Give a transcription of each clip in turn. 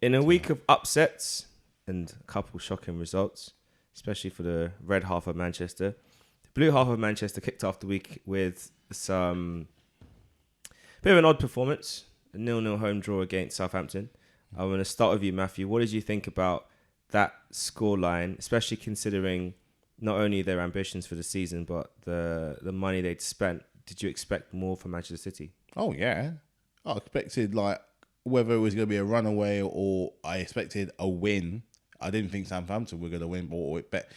In a week of upsets and a couple shocking results, especially for the red half of Manchester, the blue half of Manchester kicked off the week with some bit of an odd performance, a 0-0 home draw against Southampton. I'm going to start with you, Matthew. What did you think about that scoreline, especially considering not only their ambitions for the season, but the money they'd spent? Did you expect more from Manchester City? Oh, yeah. I expected, whether it was going to be a runaway or I expected a win. I didn't think Southampton were going to win, but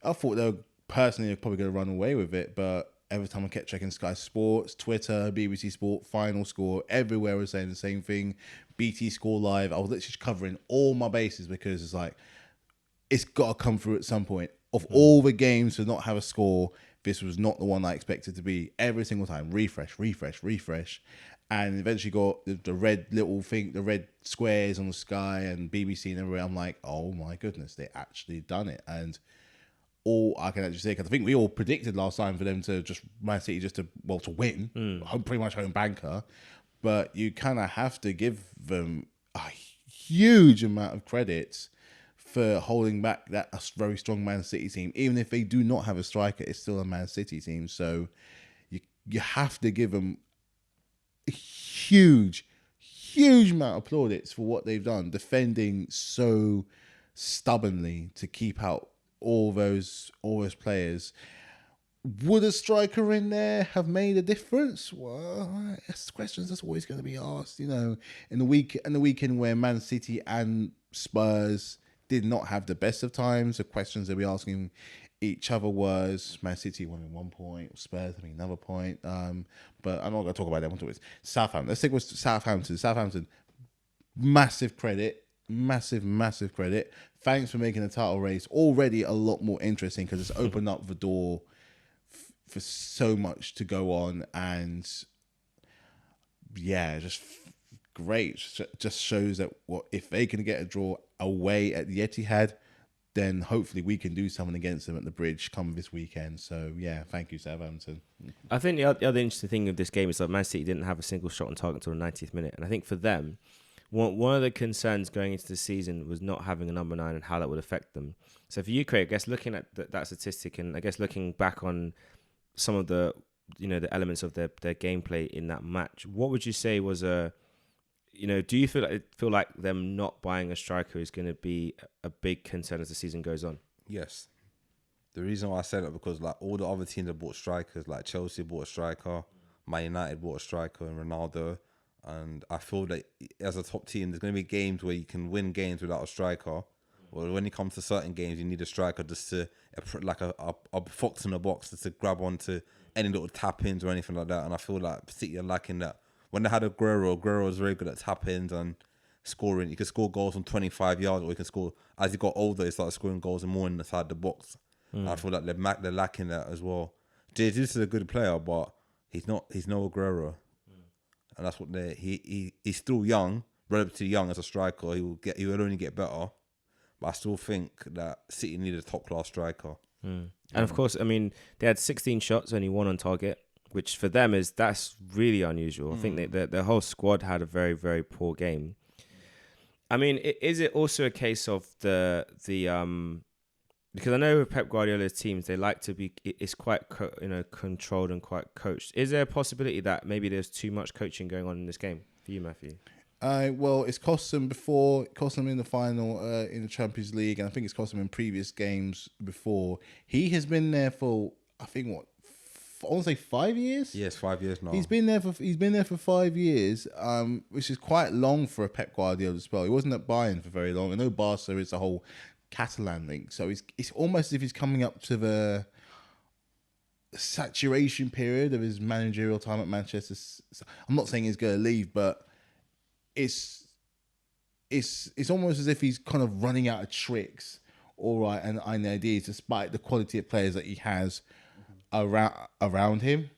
I thought they were personally probably going to run away with it. But every time I kept checking Sky Sports, Twitter, BBC Sport, final score, everywhere was saying the same thing. BT Score Live. I was literally covering all my bases because it's like, it's got to come through at some point. Of all the games to not have a score, this was not the one I expected to be. Every single time, refresh. And eventually got the red little thing, the red squares on the Sky and BBC and everywhere. I'm like, oh my goodness, they actually done it. And all I can actually say, because I think we all predicted last time for them to Man City to win, pretty much home banker. But you kind of have to give them a huge amount of credit for holding back that very strong Man City team. Even if they do not have a striker, it's still a Man City team. So you have to give them a huge amount of plaudits for what they've done, defending so stubbornly to keep out all those players. Would a striker in there have made a difference? Well, it's questions that's always going to be asked. In the weekend where Man City and Spurs did not have the best of times, the questions they'll be asking each other was Man City winning 1 point, Spurs having another point. But I'm not going to talk about that. I'm going to talk about Southampton. Let's stick with Southampton. Southampton, massive credit. Massive credit. Thanks for making the title race already a lot more interesting because it's opened up the door for so much to go on. And yeah, just great. Just shows that if they can get a draw away at the Etihad, then hopefully we can do something against them at the Bridge come this weekend. So yeah, thank you, Southampton. I think the other interesting thing of this game is that Man City didn't have a single shot on target until the 90th minute. And I think for them, one of the concerns going into the season was not having a number 9 and how that would affect them. So for you, Craig, I guess looking at that statistic and I guess looking back on some of the the elements of their gameplay in that match, what would you say was do you feel like them not buying a striker is going to be a big concern as the season goes on? Yes. The reason why I said it because all the other teams have bought strikers, like Chelsea bought a striker, Man United bought a striker and Ronaldo. And I feel that as a top team, there's going to be games where you can win games without a striker. Or when it comes to certain games, you need a striker just to, like a fox in the box, just to grab onto any little tap-ins or anything like that. And I feel like City are lacking that. When they had Aguero was very good at tap-ins and scoring. You could score goals from 25 yards, or you can score, as he got older, he started scoring goals and more inside the box. And I feel like they're lacking that as well. Jesus is a good player, but he's no Aguero. And that's what he's still young, relatively young as a striker. He will only get better. But I still think that City need a top class striker. And of course, I mean, they had 16 shots, only 1 on target, which for them that's really unusual. I think the whole squad had a very, very poor game. I mean, is it also a case of the because I know with Pep Guardiola's teams, they like to be, it's quite controlled and quite coached. Is there a possibility that maybe there's too much coaching going on in this game for you, Matthew? Well, it's cost them before. It cost them in the final in the Champions League, and I think it's cost them in previous games before. He has been there for, I think, I want to say 5 years. Yes, 5 years now. He's been there for 5 years, which is quite long for a Pep Guardiola spell. He wasn't at Bayern for very long. I know Barca is a whole Catalan link, so it's almost as if he's coming up to the saturation period of his managerial time at Manchester. I'm not saying he's going to leave, but it's almost as if he's kind of running out of tricks, all right, and ideas, despite the quality of players that he has around him,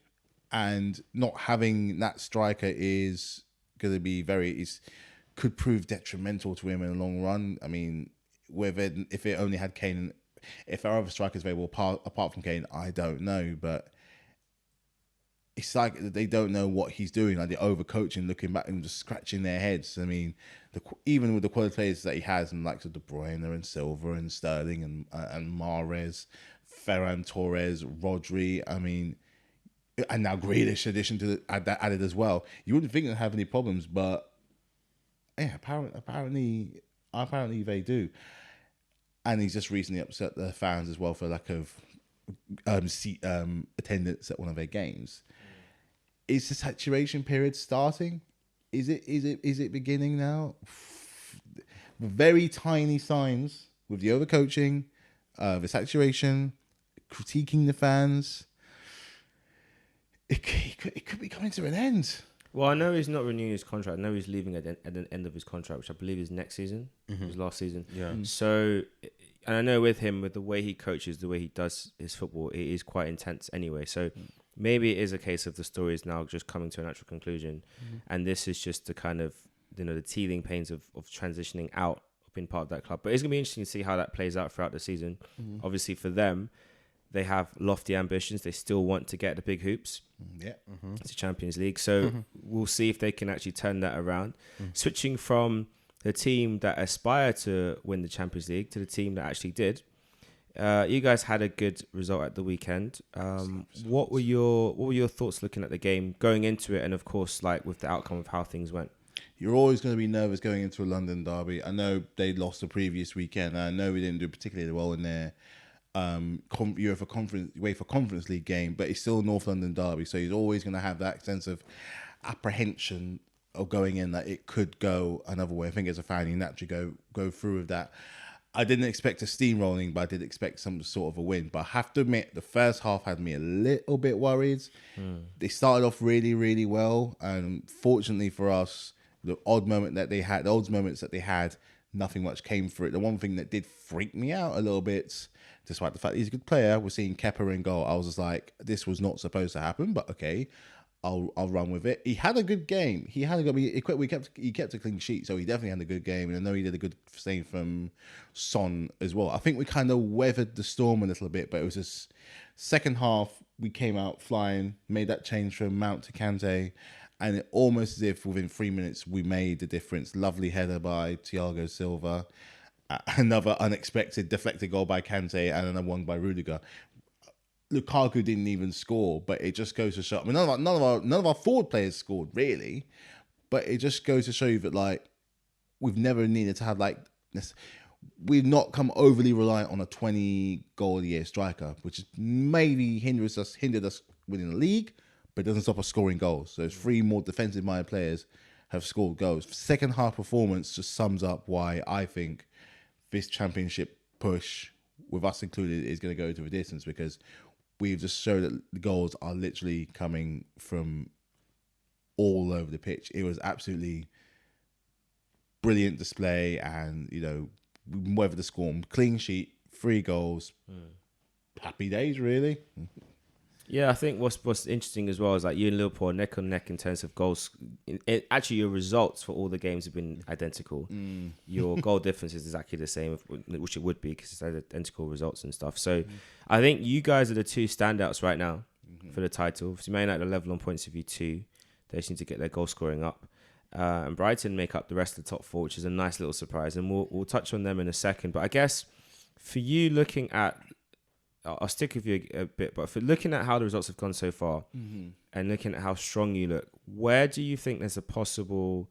and not having that striker is going to be could prove detrimental to him in the long run. I mean, if it only had Kane, if our other strikers available apart from Kane, I don't know, but it's like they don't know what he's doing. Like they're overcoaching, looking back and just scratching their heads. I mean, even with the quality players that he has, and like De Bruyne and Silva and Sterling and Mahrez, Ferran Torres, Rodri. I mean, and now Grealish addition to added as well. You wouldn't think they'd have any problems, but yeah, apparently they do. And he's just recently upset the fans as well for lack of attendance at one of their games. Is the saturation period starting? Is it beginning now? Very tiny signs with the overcoaching, the saturation, critiquing the fans. It could be coming to an end. Well, I know he's not renewing his contract. I know he's leaving at the end of his contract, which I believe is next season, his last season. Yeah. So, and I know with him, with the way he coaches, the way he does his football, it is quite intense anyway. So maybe it is a case of the story is now just coming to a natural conclusion. And this is just the kind of, the teething pains of transitioning out of being part of that club. But it's going to be interesting to see how that plays out throughout the season. Obviously for them, they have lofty ambitions. They still want to get the big hoops. Yeah. It's a Champions League. So we'll see if they can actually turn that around. Switching from the team that aspired to win the Champions League to the team that actually did. You guys had a good result at the weekend. What were your thoughts looking at the game, going into it, and of course, like with the outcome of how things went? You're always going to be nervous going into a London derby. I know they lost the previous weekend. I know we didn't do particularly well in their UEFA Conference League game, but it's still a North London derby, so he's always going to have that sense of apprehension of going in that it could go another way. I think as a fan, you naturally go through with that. I didn't expect a steamrolling, but I did expect some sort of a win. But I have to admit, the first half had me a little bit worried. They started off really, really well, and fortunately for us, the odds moments that they had, nothing much came for it. The one thing that did freak me out a little bit, despite the fact he's a good player, was seeing Kepa in goal. I was just like, this was not supposed to happen, but okay, I'll run with it. He had a good game. He kept a clean sheet, so he definitely had a good game. And I know he did a good thing from Son as well. I think we kind of weathered the storm a little bit, but it was just second half we came out flying, made that change from Mount to Kante, and it almost as if within 3 minutes we made the difference. Lovely header by Thiago Silva, another unexpected deflected goal by Kante, and another one by Rudiger. Lukaku didn't even score, but it just goes to show. I mean, none of our forward players scored really, but it just goes to show you that like we've never needed to have like this. We've not come overly reliant on a 20 goal a year striker, which maybe hindered us winning the league, but it doesn't stop us scoring goals. So 3 more defensive minded players have scored goals. Second half performance just sums up why I think this championship push, with us included, is going to go to the distance, because we've just showed that the goals are literally coming from all over the pitch. It was absolutely brilliant display, and we weathered the storm. Clean sheet, 3 goals, happy days, really. Yeah, I think what's interesting as well is like you and Liverpool are neck on neck in terms of goals. Actually, your results for all the games have been identical. Your goal difference is exactly the same, which it would be because it's identical results and stuff. So I think you guys are the 2 standouts right now for the title. So Man United are level on points of view 2. They just need to get their goal scoring up. And Brighton make up the rest of the top 4, which is a nice little surprise. And we'll touch on them in a second. But I guess for you looking at, I'll stick with you a bit, but for looking at how the results have gone so far and looking at how strong you look, where do you think there's a possible,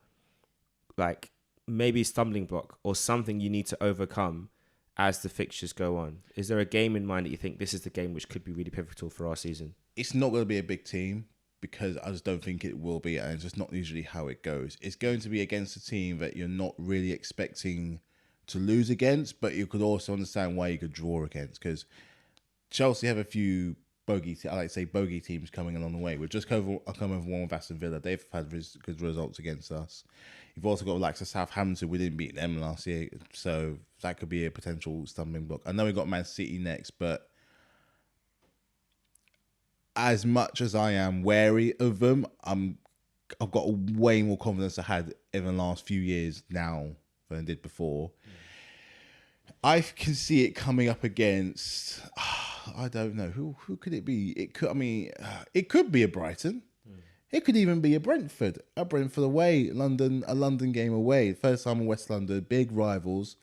like, maybe stumbling block or something you need to overcome as the fixtures go on? Is there a game in mind that you think this is the game which could be really pivotal for our season? It's not going to be a big team, because I just don't think it will be, and it's just not usually how it goes. It's going to be against a team that you're not really expecting to lose against, but you could also understand why you could draw against, because Chelsea have a few bogey teams coming along the way. We've just come over one with Aston Villa. They've had good results against us. You've also got like Southampton. We didn't beat them last year, so that could be a potential stumbling block. I know we got Man City next, but as much as I am wary of them, I've got way more confidence I had in the last few years now than I did before. I can see it coming up against I don't know who could it be. It could. I mean, it could be a Brighton. It could even be a Brentford away, a London game away. First time in West London, big rivals,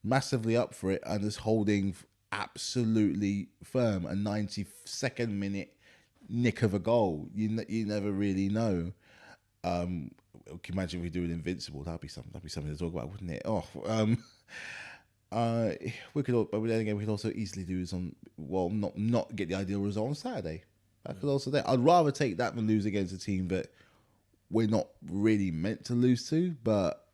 massively up for it, and just holding absolutely firm. A 92nd minute nick of a goal. You never really know. Can you imagine if we do an Invincible? That'd be something to talk about, wouldn't it? We could, but then again, we could also easily do not get the ideal result on Saturday. That could also. I'd rather take that than lose against a team that we're not really meant to lose to. But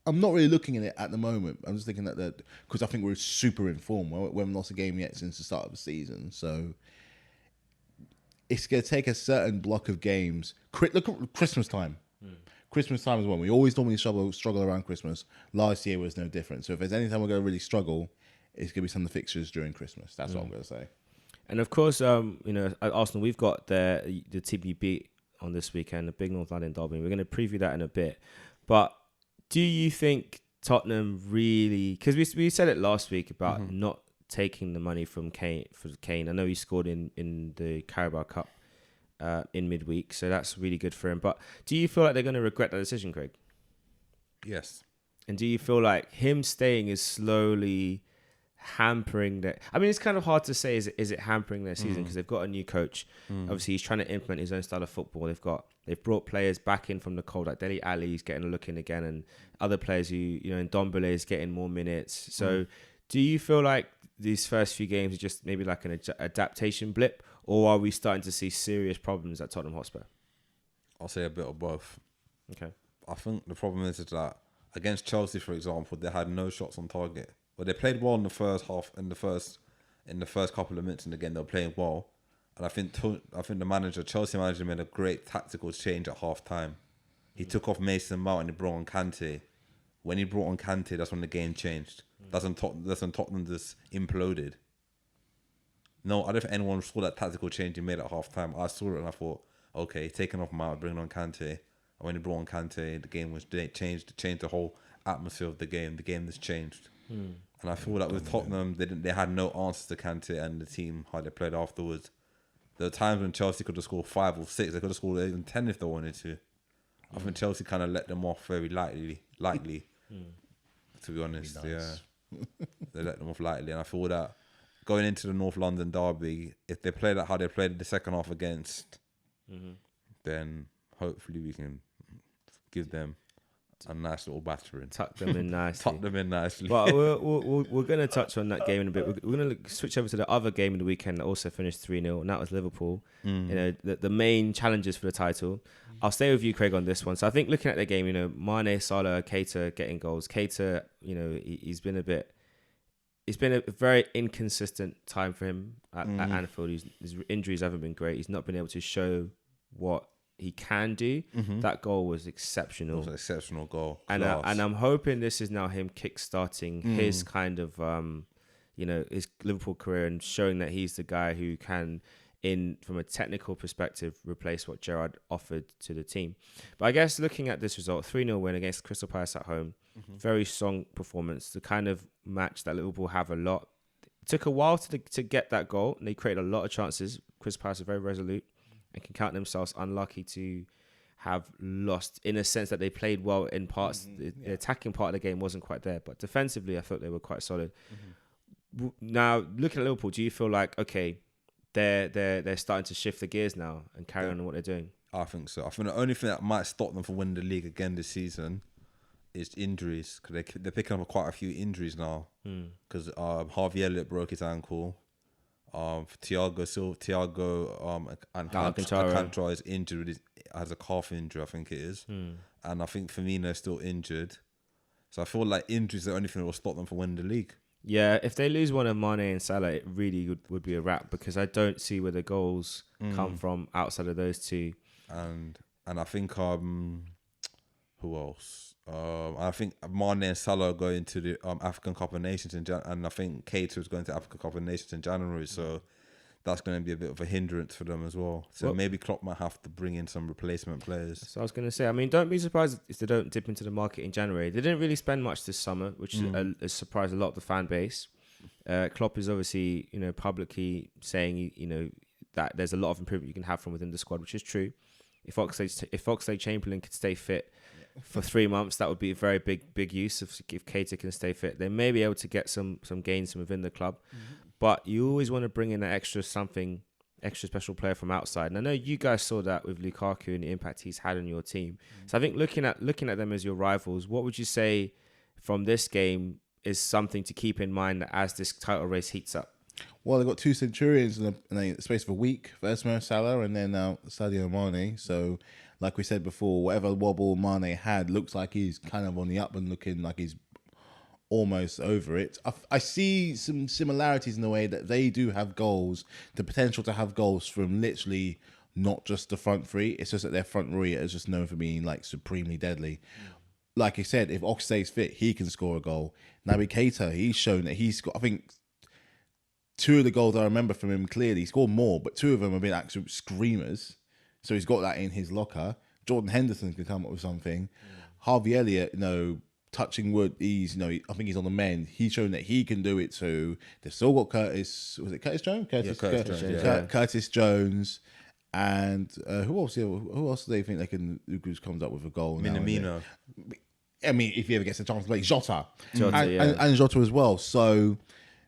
I'm not really looking at it at the moment. I'm just thinking that because I think we're super in form. We haven't lost a game yet since the start of the season, so it's going to take a certain block of games. Look at Christmas time. Christmas time is when we always normally struggle around Christmas. Last year was no different. So if there's any time we're going to really struggle, it's going to be some of the fixtures during Christmas. That's what I'm going to say. And of course, at Arsenal, we've got the team you beat on this weekend, the big North London derby. We're going to preview that in a bit. But do you think Tottenham really... Because we said it last week about not taking the money from Kane. I know he scored in the Carabao Cup in midweek, so that's really good for him. But do you feel like they're going to regret that decision, Craig? Yes. And do you feel like him staying is slowly hampering that? I mean, it's kind of hard to say, is it hampering their season, because they've got a new coach. Obviously he's trying to implement his own style of football. They've brought players back in from the cold, like Dele Alli's getting a look in again, and other players who, and Ndombele is getting more minutes. So do you feel like these first few games are just maybe like an adaptation blip, or are we starting to see serious problems at Tottenham Hotspur? I'll say a bit of both. Okay. I think the problem is that against Chelsea, for example, they had no shots on target. But they played well in the first half, in the first couple of minutes, and again they were playing well. And I think the Chelsea manager, made a great tactical change at half time. He took off Mason Mount and he brought on Kante. When he brought on Kante, that's when the game changed. That's when Tottenham just imploded. No, I don't think anyone saw that tactical change he made at half time. I saw it and I thought, okay, taking off Mount, bringing on Kante. And when he brought on Kante, the game was changed. It changed the whole atmosphere of the game. The game has changed. And I feel that with Tottenham, they had no answers to Kante and the team, how they played afterwards. There were times when Chelsea could have scored 5 or 6. They could have scored even 10 if they wanted to. I think Chelsea kind of let them off very lightly. To be honest, nice. They let them off lightly. And I feel that going into the North London derby, if they play that how they played the second half against, then hopefully we can give them a nice little battering. Tuck them in nicely. Well, we're going to touch on that game in a bit. We're going to switch over to the other game of the weekend that also finished 3-0, and that was Liverpool. The main challenges for the title. I'll stay with you, Craig, on this one. So I think looking at the game, Mane, Salah, Keita getting goals. Keita, he's been a very inconsistent time for him at Anfield. His injuries haven't been great. He's not been able to show what he can do. That goal was exceptional. It was an exceptional goal. And I'm hoping this is now him kickstarting his kind of, his Liverpool career, and showing that he's the guy who can, from a technical perspective, replace what Gerrard offered to the team. But I guess looking at this result, 3-0 win against Crystal Palace at home, very strong performance, the kind of match that Liverpool have a lot. It took a while to get that goal, and they created a lot of chances. Crystal Palace are very resolute and can count themselves unlucky to have lost, in a sense that they played well in parts. The attacking part of the game wasn't quite there, but defensively I thought they were quite solid. Now, looking at Liverpool, do you feel like, okay, they're starting to shift the gears now and carry on what they're doing? I think so. I think the only thing that might stop them from winning the league again this season is injuries, because they're picking up quite a few injuries now. Because Harvey Elliott broke his ankle. Thiago Alcantara is injured, has a calf injury, I think it is. And I think Firmino is still injured. So I feel like injuries are the only thing that will stop them from winning the league. Yeah, if they lose one of Mane and Salah, it really would be a wrap, because I don't see where the goals come from outside of those two. And I think who else? I think Mane and Salah are going to the African Cup of Nations and I think Keita is going to African Cup of Nations in January. So that's going to be a bit of a hindrance for them as well. So maybe Klopp might have to bring in some replacement players. So I was going to say, I mean, don't be surprised if they don't dip into the market in January. They didn't really spend much this summer, which has surprised a lot of the fan base. Klopp is obviously, publicly saying, that there's a lot of improvement you can have from within the squad, which is true. If Oxlade-Chamberlain could stay fit for 3 months, that would be a very big use. If Keita can stay fit, they may be able to get some gains from within the club. But you always want to bring in an extra special player from outside. And I know you guys saw that with Lukaku and the impact he's had on your team. So I think looking at them as your rivals, what would you say from this game is something to keep in mind as this title race heats up? Well, they've got 2 Centurions in the space of a week. First Mo Salah and then now Sadio Mane. So, like we said before, whatever wobble Mane had looks like he's kind of on the up and looking like he's almost over it. I see some similarities in the way that they do have goals, the potential to have goals from literally not just the front three. It's just that their front three is just known for being like supremely deadly. Like I said, if Oxlade's fit, he can score a goal. Naby Keita, he's shown that he's got, I think, 2 of the goals I remember from him clearly. He scored more, but 2 of them have been absolute screamers. So he's got that in his locker. Jordan Henderson can come up with something. Harvey Elliott, touching wood, I think he's on the mend. He's shown that he can do it too. They've still got Curtis. Was it Curtis Jones? Curtis Jones. And who else? Who else do they think they can? Who comes up with a goal? Minamino. I mean, if he ever gets a chance to play, Jota yeah. and Jota as well. So,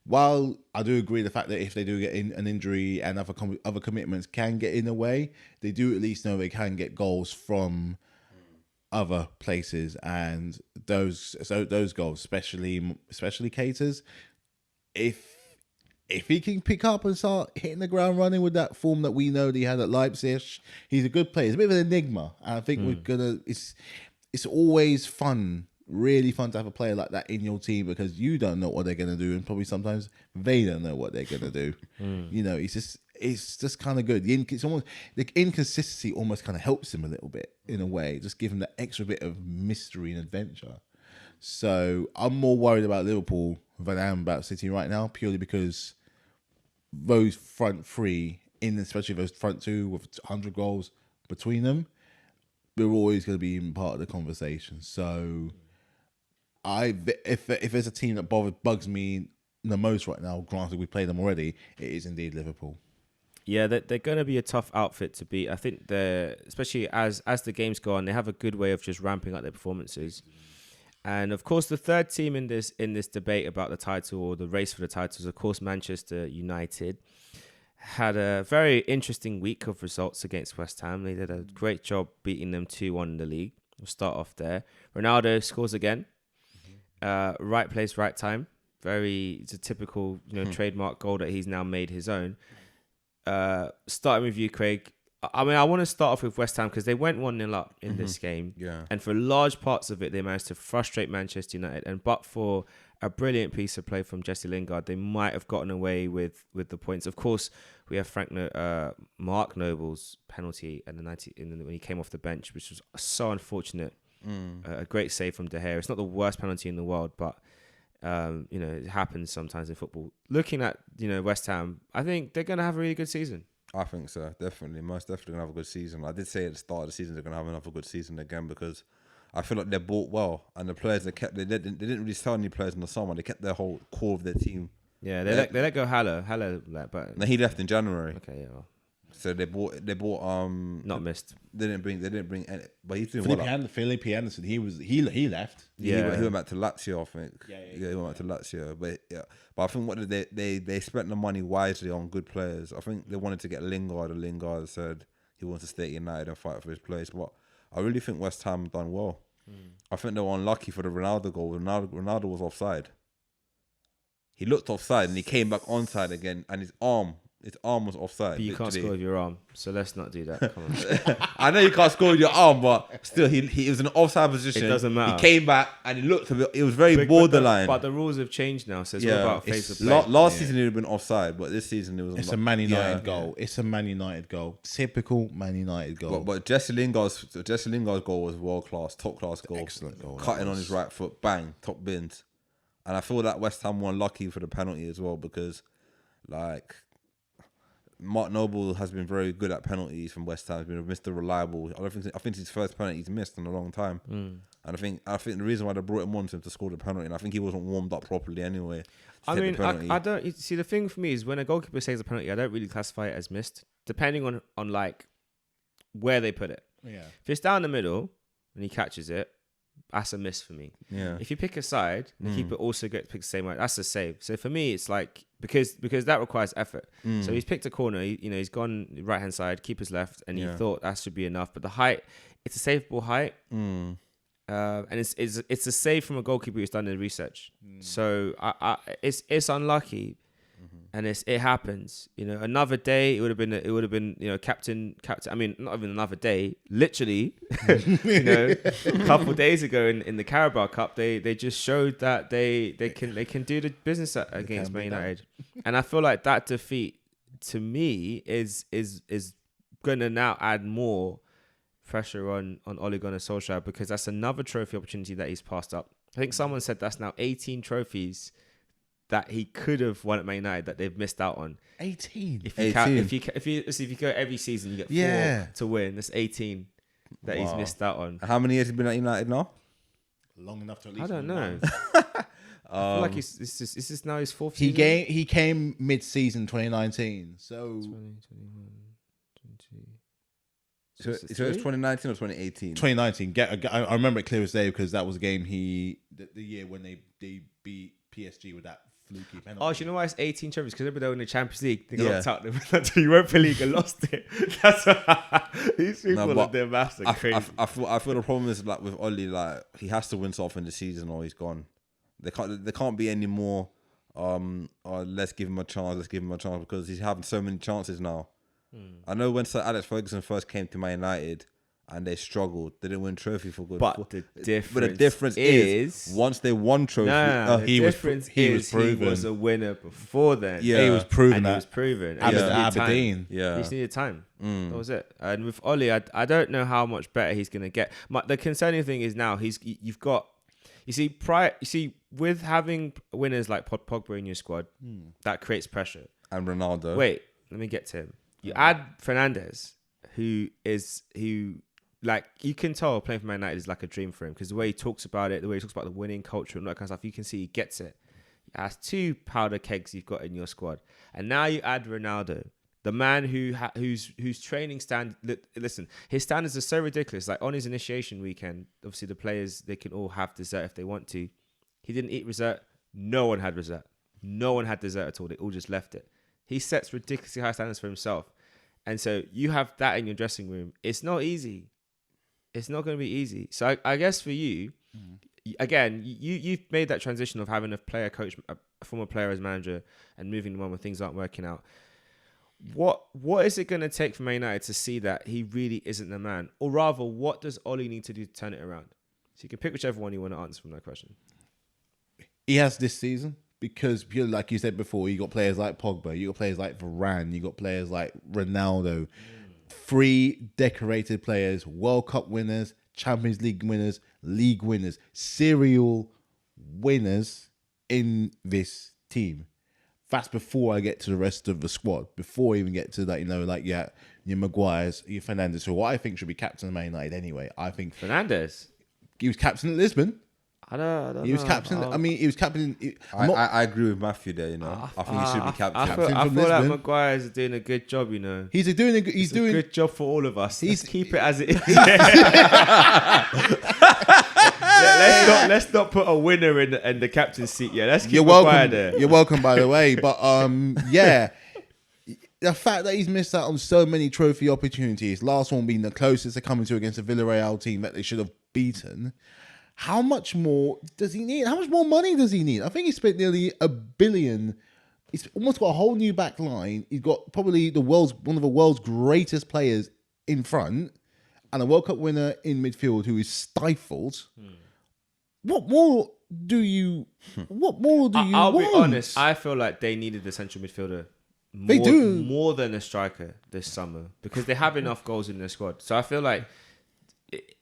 while I do agree the fact that if they do get in an injury and other commitments can get in the way, they do at least know they can get goals from other places, and those goals, especially Keita's, if he can pick up and start hitting the ground running with that form that we know that he had at Leipzig, he's a good player. He's a bit of an enigma, and I think it's always fun, really fun to have a player like that in your team because you don't know what they're going to do, and probably sometimes they don't know what they're going to do. It's just kind of good. The inconsistency almost kind of helps him a little bit in a way, just give him that extra bit of mystery and adventure. So I'm more worried about Liverpool than I am about City right now, purely because those front three, especially those front 2 with 100 goals between them, they're always going to be in part of the conversation. So if there's a team that bugs me the most right now, granted we played them already, it is indeed Liverpool. Yeah, they're going to be a tough outfit to beat. I think especially as the games go on, they have a good way of just ramping up their performances. And of course, the third team in this debate about the title or the race for the title is, of course, Manchester United. Had a very interesting week of results against West Ham. They did a great job beating them 2-1 in the league. We'll start off there. Ronaldo scores again. Right place, right time. It's a typical, trademark goal that he's now made his own. Starting with you, Craig. I mean, I want to start off with West Ham because they went 1-0 up in this game. Yeah. And for large parts of it, they managed to frustrate Manchester United. But for a brilliant piece of play from Jesse Lingard, they might have gotten away with the points. Of course, we have Mark Noble's penalty and when he came off the bench, which was so unfortunate. A great save from De Gea. It's not the worst penalty in the world, but it happens sometimes in football. Looking at West Ham, I think they're going to have a really good season. I think so, definitely. Most definitely going to have a good season. I did say at the start of the season they're going to have another good season again because I feel like they bought well, and the players they didn't really sell any players in the summer. They kept their whole core of their team. Yeah, they let go Haller, but no, he left in January. Okay, yeah. So they bought not missed. They didn't bring any, but he's doing Felipe Anderson. He left. Yeah, he went back to Lazio, I think. Yeah, he went back to Lazio. But I think what they spent the money wisely on good players. I think they wanted to get Lingard, and Lingard said he wants to stay at United and fight for his place. But I really think West Ham done well. I think they were unlucky for the Ronaldo goal. Ronaldo was offside. He looked offside and he came back onside again, and his arm was offside. But you can't score with your arm, so let's not do that. Come on. I know you can't score with your arm, but still, he was in an offside position. It doesn't matter. He came back and he looked a bit. It was very borderline. But the rules have changed now, so it's all about face of play. Last season it would have been offside, but this season it was. It's a Man United goal. It's a Man United goal. Typical Man United goal. But Jesse Lingard's goal was world class, top class goal. Excellent goal. Cutting on his right foot, bang, top bins. And I feel that West Ham were lucky for the penalty as well because, Mark Noble has been very good at penalties from West Ham. He's been Mr. Reliable. I think it's his first penalty he's missed in a long time. And I think the reason why they brought him on to him to score the penalty, and I think he wasn't warmed up properly anyway. I mean, I don't see, the thing for me is when a goalkeeper saves a penalty, I don't really classify it as missed, depending on like where they put it. Yeah. If it's down the middle and he catches it, that's a miss for me. Yeah. If you pick a side, the keeper also gets picked the same way. That's a save. So for me, it's like because that requires effort. So he's picked a corner. He's gone right hand side, keeper's left, and he thought that should be enough. But the height, it's a saveable height, and it's a save from a goalkeeper who's done the research. So it's unlucky. And it happens, another day it would have been, captain. I mean, not even another day, literally, a couple of days ago in the Carabao Cup, they just showed that they can do the business against Man United, and I feel like that defeat to me is going to now add more pressure on Ole Gunnar Solskjaer, because that's another trophy opportunity that he's passed up. I think someone said that's now 18 trophies that he could have won at Man United that they've missed out on. 18. If you go every season, you get 4 to win. That's 18 that he's missed out on. How many years has he been at United now? Long enough to at least. I don't know. I feel like it's just now his 4th He season. He came mid-season 2019. So 2021, 20. So it's 2019 or 2018? 2019. I remember it clear as day because that was a game the year when they beat PSG with that fluky penalty. Oh, do you know why it's 18 trophies? Because they were in the Champions League. They got knocked out. They went to the Europa League and lost it. That's these people are their maths are crazy. I feel the problem is like with Oli, like he has to win something this season or he's gone. There can't be any more. Let's give him a chance. Because he's having so many chances now. I know when Sir Alex Ferguson first came to Man United and they struggled, they didn't win trophy for good. But the difference is once they won trophy, he was a winner before then. Yeah, he was proven. He was proven. Aberdeen. Yeah, he just needed time. That was it. And with Oli, I don't know how much better he's gonna get. The concerning thing is now you've got. You see, with having winners like Pogba in your squad, that creates pressure. And Ronaldo. Wait, let me get to him. You add Fernandes, who like you can tell playing for Man United is like a dream for him because the way he talks about it, the way he talks about the winning culture and all that kind of stuff, you can see he gets it. That's 2 powder kegs you've got in your squad, and now you add Ronaldo, the man whose training listen, his standards are so ridiculous. Like on his initiation weekend, obviously the players, they can all have dessert if they want to. He didn't eat dessert. No one had dessert. No one had dessert at all. They all just left it. He sets ridiculously high standards for himself. And so you have that in your dressing room. It's not easy. It's not going to be easy. So I guess for you, again, you've made that transition of having a player coach, a former player as manager, and moving them on when things aren't working out. What is it going to take for Man United to see that he really isn't the man? Or rather, what does Oli need to do to turn it around? So you can pick whichever one you want to answer from that question. He has this season. Because, like you said before, you got players like Pogba, you got players like Varane, you got players like Ronaldo. 3 decorated players, World Cup winners, Champions League winners, league winners, serial winners in this team. That's before I get to the rest of the squad. Before I even get to that, your Maguires, your Fernandes, who I think should be captain of Man United anyway. I think Fernandes. He was captain at Lisbon. I don't he was know. captain. He was captain. I agree with Matthew there. I think he should be captain. I feel like Maguire is doing a good job. He's doing a good job for all of us. Let's keep it as it is. Let's not put a winner in the captain's seat. Yeah, let's keep Maguire there. You're welcome, by the way. But yeah, the fact that he's missed out on so many trophy opportunities. Last one being the closest they're coming to against a Villarreal team that they should have beaten. How much more does he need? How much more money does he need? I think he spent nearly $1 billion. He's almost got a whole new back line. He's got probably one of the world's greatest players in front and a World Cup winner in midfield who is stifled. What more do you want? I'll be honest. I feel like they needed a central midfielder. They do. More than a striker this summer because they have enough goals in their squad. So I feel like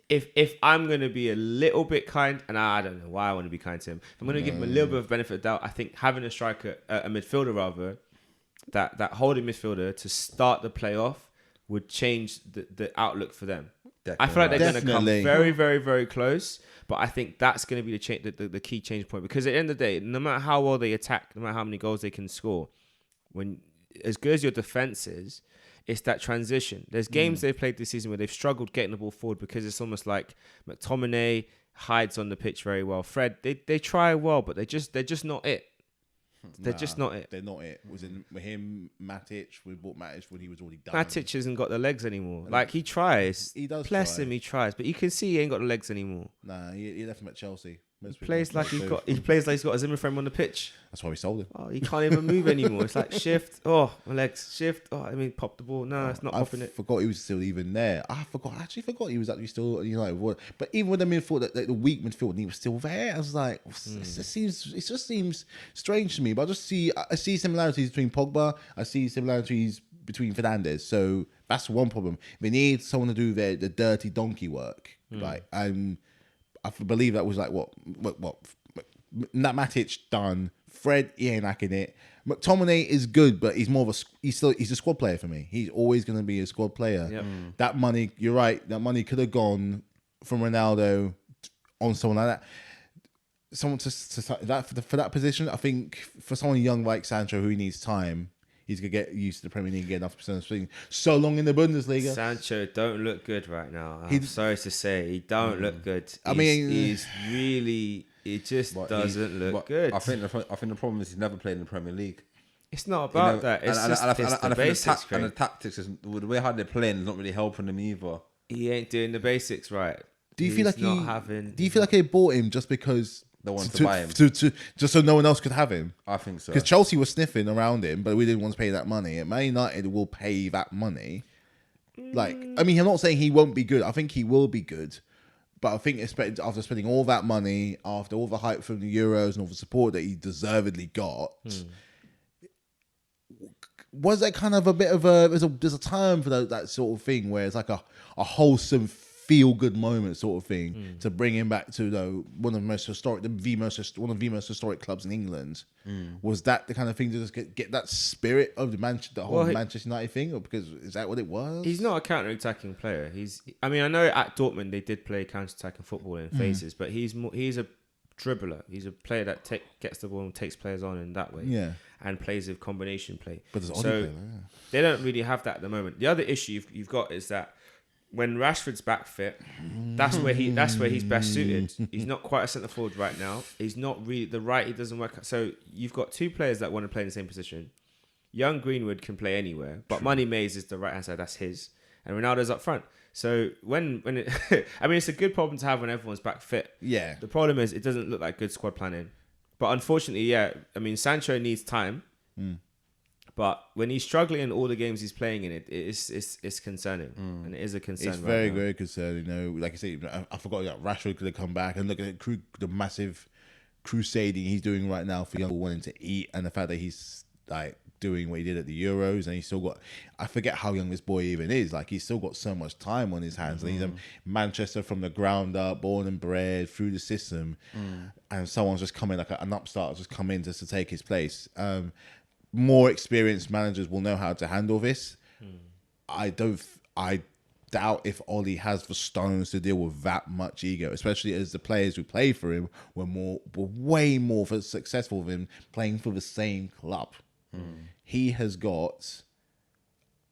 if I'm going to be a little bit kind, and I don't know why I want to be kind to him, if I'm going to give him a little bit of benefit of doubt, I think having a striker, a midfielder rather, that holding midfielder to start the playoff would change the outlook for them. I feel like they're going to come Definitely. very, very, very close. But I think that's going to be the key change point, because at the end of the day, no matter how well they attack, no matter how many goals they can score, when as good as your defense is, it's that transition. There's games they've played this season where they've struggled getting the ball forward because it's almost like McTominay hides on the pitch very well. Fred, they try well, but they're just not it. They're just not it. They're not it. Was in him, Matic. We bought Matic when he was already done. Matic hasn't got the legs anymore. Like, he tries. He does. Bless try. him, he tries, but you can see he ain't got the legs anymore. Nah, he left him at Chelsea. He plays like he's got a Zimmer frame on the pitch. That's why we sold him. Oh, he can't even move anymore. It's like shift. Oh, my legs. Shift. Oh, I mean, pop the ball. No, it's not popping it. I forgot he was still even there. I actually forgot he was actually still at United. But even with the midfield, the weak midfield, and he was still there. I was like, it just seems strange to me. But I see similarities between Pogba. I see similarities between Fernandes. So that's one problem. They need someone to do the dirty donkey work. I believe that was like what Matic done. Fred, he ain't lacking it. McTominay is good, but he's more of he's a squad player for me. He's always going to be a squad player. Yep. That money, you're right. That money could have gone from Ronaldo on someone like that. Someone for that position. I think for someone young like Sancho who needs time, he's gonna get used to the Premier League and get enough percent swing. So long in the Bundesliga. Sancho don't look good right now. I'm sorry to say, he don't look good. He's really. It just doesn't look good. I think the problem is he's never played in the Premier League. It's not about that. It's the basics. And the tactics is the way how they're playing is not really helping them either. He ain't doing the basics right. Do you feel like they bought him just because they wanted to buy him, just so no one else could have him? I think so. Because Chelsea was sniffing around him, but we didn't want to pay that money. And Man United will pay that money. Like, I mean, I'm not saying he won't be good. I think he will be good. But I think after spending all that money, after all the hype from the Euros and all the support that he deservedly got, was that kind of a bit of there's a time for that sort of thing where it's like a wholesome feel-good moment sort of thing to bring him back to one of the most most historic clubs in England. Was that the kind of thing to just get that spirit of the Manchester United thing, or because is that what it was? He's not a counter-attacking player. I know at Dortmund they did play counter-attacking football in phases, but he's a dribbler. He's a player that gets the ball and takes players on in that way, and plays with combination play. But they don't really have that at the moment. The other issue you've got is that when Rashford's back fit, that's where he's best suited. He's not quite a centre forward right now. He's not really he doesn't work. So you've got two players that want to play in the same position. Young Greenwood can play anywhere, but Money Mays is the right hand side. That's his, and Ronaldo's up front. So when it, it's a good problem to have when everyone's back fit. Yeah. The problem is it doesn't look like good squad planning. But unfortunately, Sancho needs time. But when he's struggling in all the games he's playing in, it's concerning, and it is a concern. It's very, very concerning. Like I said, I forgot that Rashford could have come back, and look at the massive crusading he's doing right now for young wanting to eat, and the fact that he's like doing what he did at the Euros, and he's still got. I forget how young this boy even is. Like he's still got so much time on his hands, and he's Manchester from the ground up, born and bred through the system, and someone's just come in like an upstart, just come in just to take his place. More experienced managers will know how to handle this. I doubt if Ollie has the stones to deal with that much ego, especially as the players who play for him were way more successful than him playing for the same club. He has got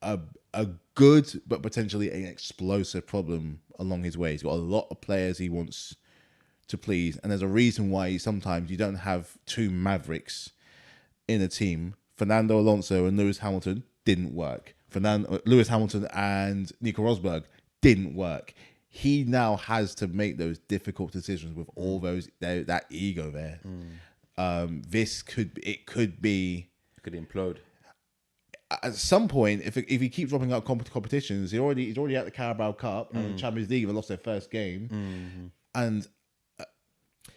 a good but potentially an explosive problem along his way. He's got a lot of players he wants to please, and there's a reason why sometimes you don't have two mavericks in a team. Fernando Alonso and Lewis Hamilton didn't work. Lewis Hamilton and Nico Rosberg didn't work. He now has to make those difficult decisions with all that ego there. This could implode at some point if he keeps dropping out competitions. He's already at the Carabao Cup and the Champions League. They lost their first game, and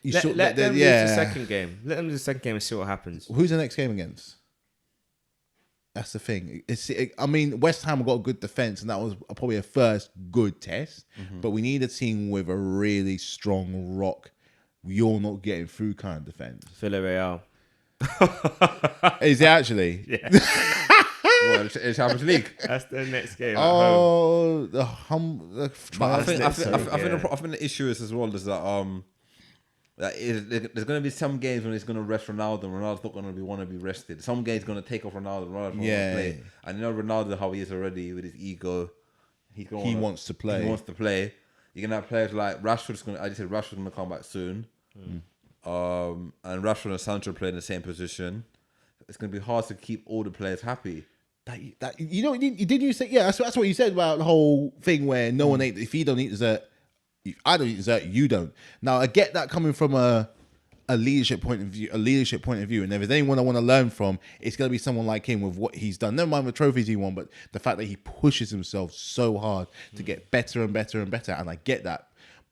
let them lose the second game. Let them lose the second game and see what happens. Who's the next game against? That's the thing. West Ham got a good defense, and that was probably a first good test. But we need a team with a really strong rock. You're not getting through kind of defense. Villarreal. Is it actually? Yeah. in Champions League. That's the next game. At home. The But I think Yeah. the issue is as well is that there's going to be some games when he's going to rest Ronaldo. And Ronaldo's not going to want to be rested. Some games going to take off Ronaldo. Ronaldo wants to play. And you know Ronaldo how he is already with his ego. He wants to play. He wants to play. You're gonna have players like Rashford's gonna. I just said Rashford's gonna come back soon. And Rashford and Sancho play in the same position. It's gonna be hard to keep all the players happy. Did you say? Yeah, that's what you said about the whole thing where no one ate. If you don't eat dessert, I don't eat dessert. You don't. Now I get that coming from a leadership point of view. And if there's anyone I want to learn from, it's gonna be someone like him with what he's done. Never mind the trophies he won, but the fact that he pushes himself so hard to get better and better and better. And I get that,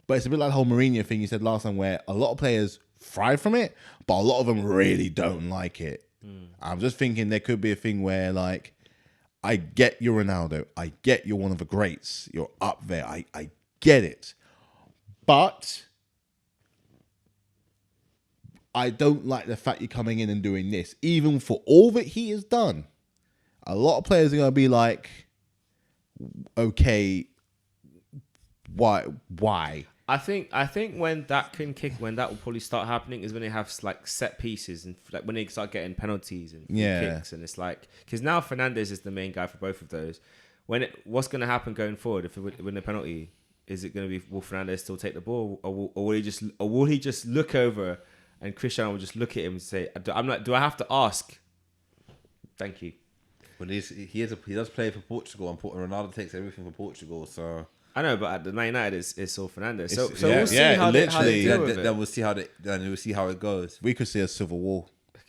but it's a bit like the whole Mourinho thing you said last time, where a lot of players thrive from it, but a lot of them really don't like it. I'm just thinking there could be a thing where, like, I get you're Ronaldo, I get you're one of the greats, you're up there, I get it, but I don't like the fact you're coming in and doing this. Even for all that he has done, a lot of players are going to be like, okay, why? I think when that will probably start happening is when they have like set pieces and like when they start getting penalties and free kicks, and it's like, because now Fernandes is the main guy for both of those. What's going to happen going forward if we win the penalty? Is it going to be, will Fernandes still take the ball, or will he just look over and Cristiano will just look at him and say, do I have to ask? Thank you. But he does play for Portugal, and Ronaldo takes everything for Portugal, so. I know, but at the Man United, it's all Fernandes. So we'll see how they deal with it. Then we'll see how it goes. We could see a civil war.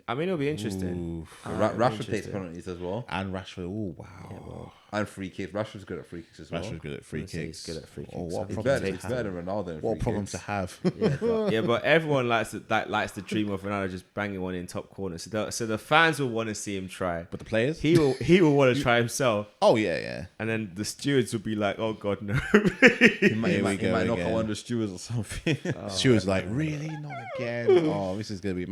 I mean, it'll be interesting. Rashford takes penalties as well, and Rashford. Oh wow! And free kicks. Rashford's good at free kicks as well. Rashford's good at free kicks. He's good at free kicks. Oh, what he's better than Ronaldo. What problem to have? But everyone likes to dream of Ronaldo just banging one in top corner. So the fans will want to see him try. But the players, he will want to try himself. Oh yeah. And then the stewards will be like, "Oh God, no!" he might knock out one of the stewards or something. Stewards like, really not again. Oh, this is gonna be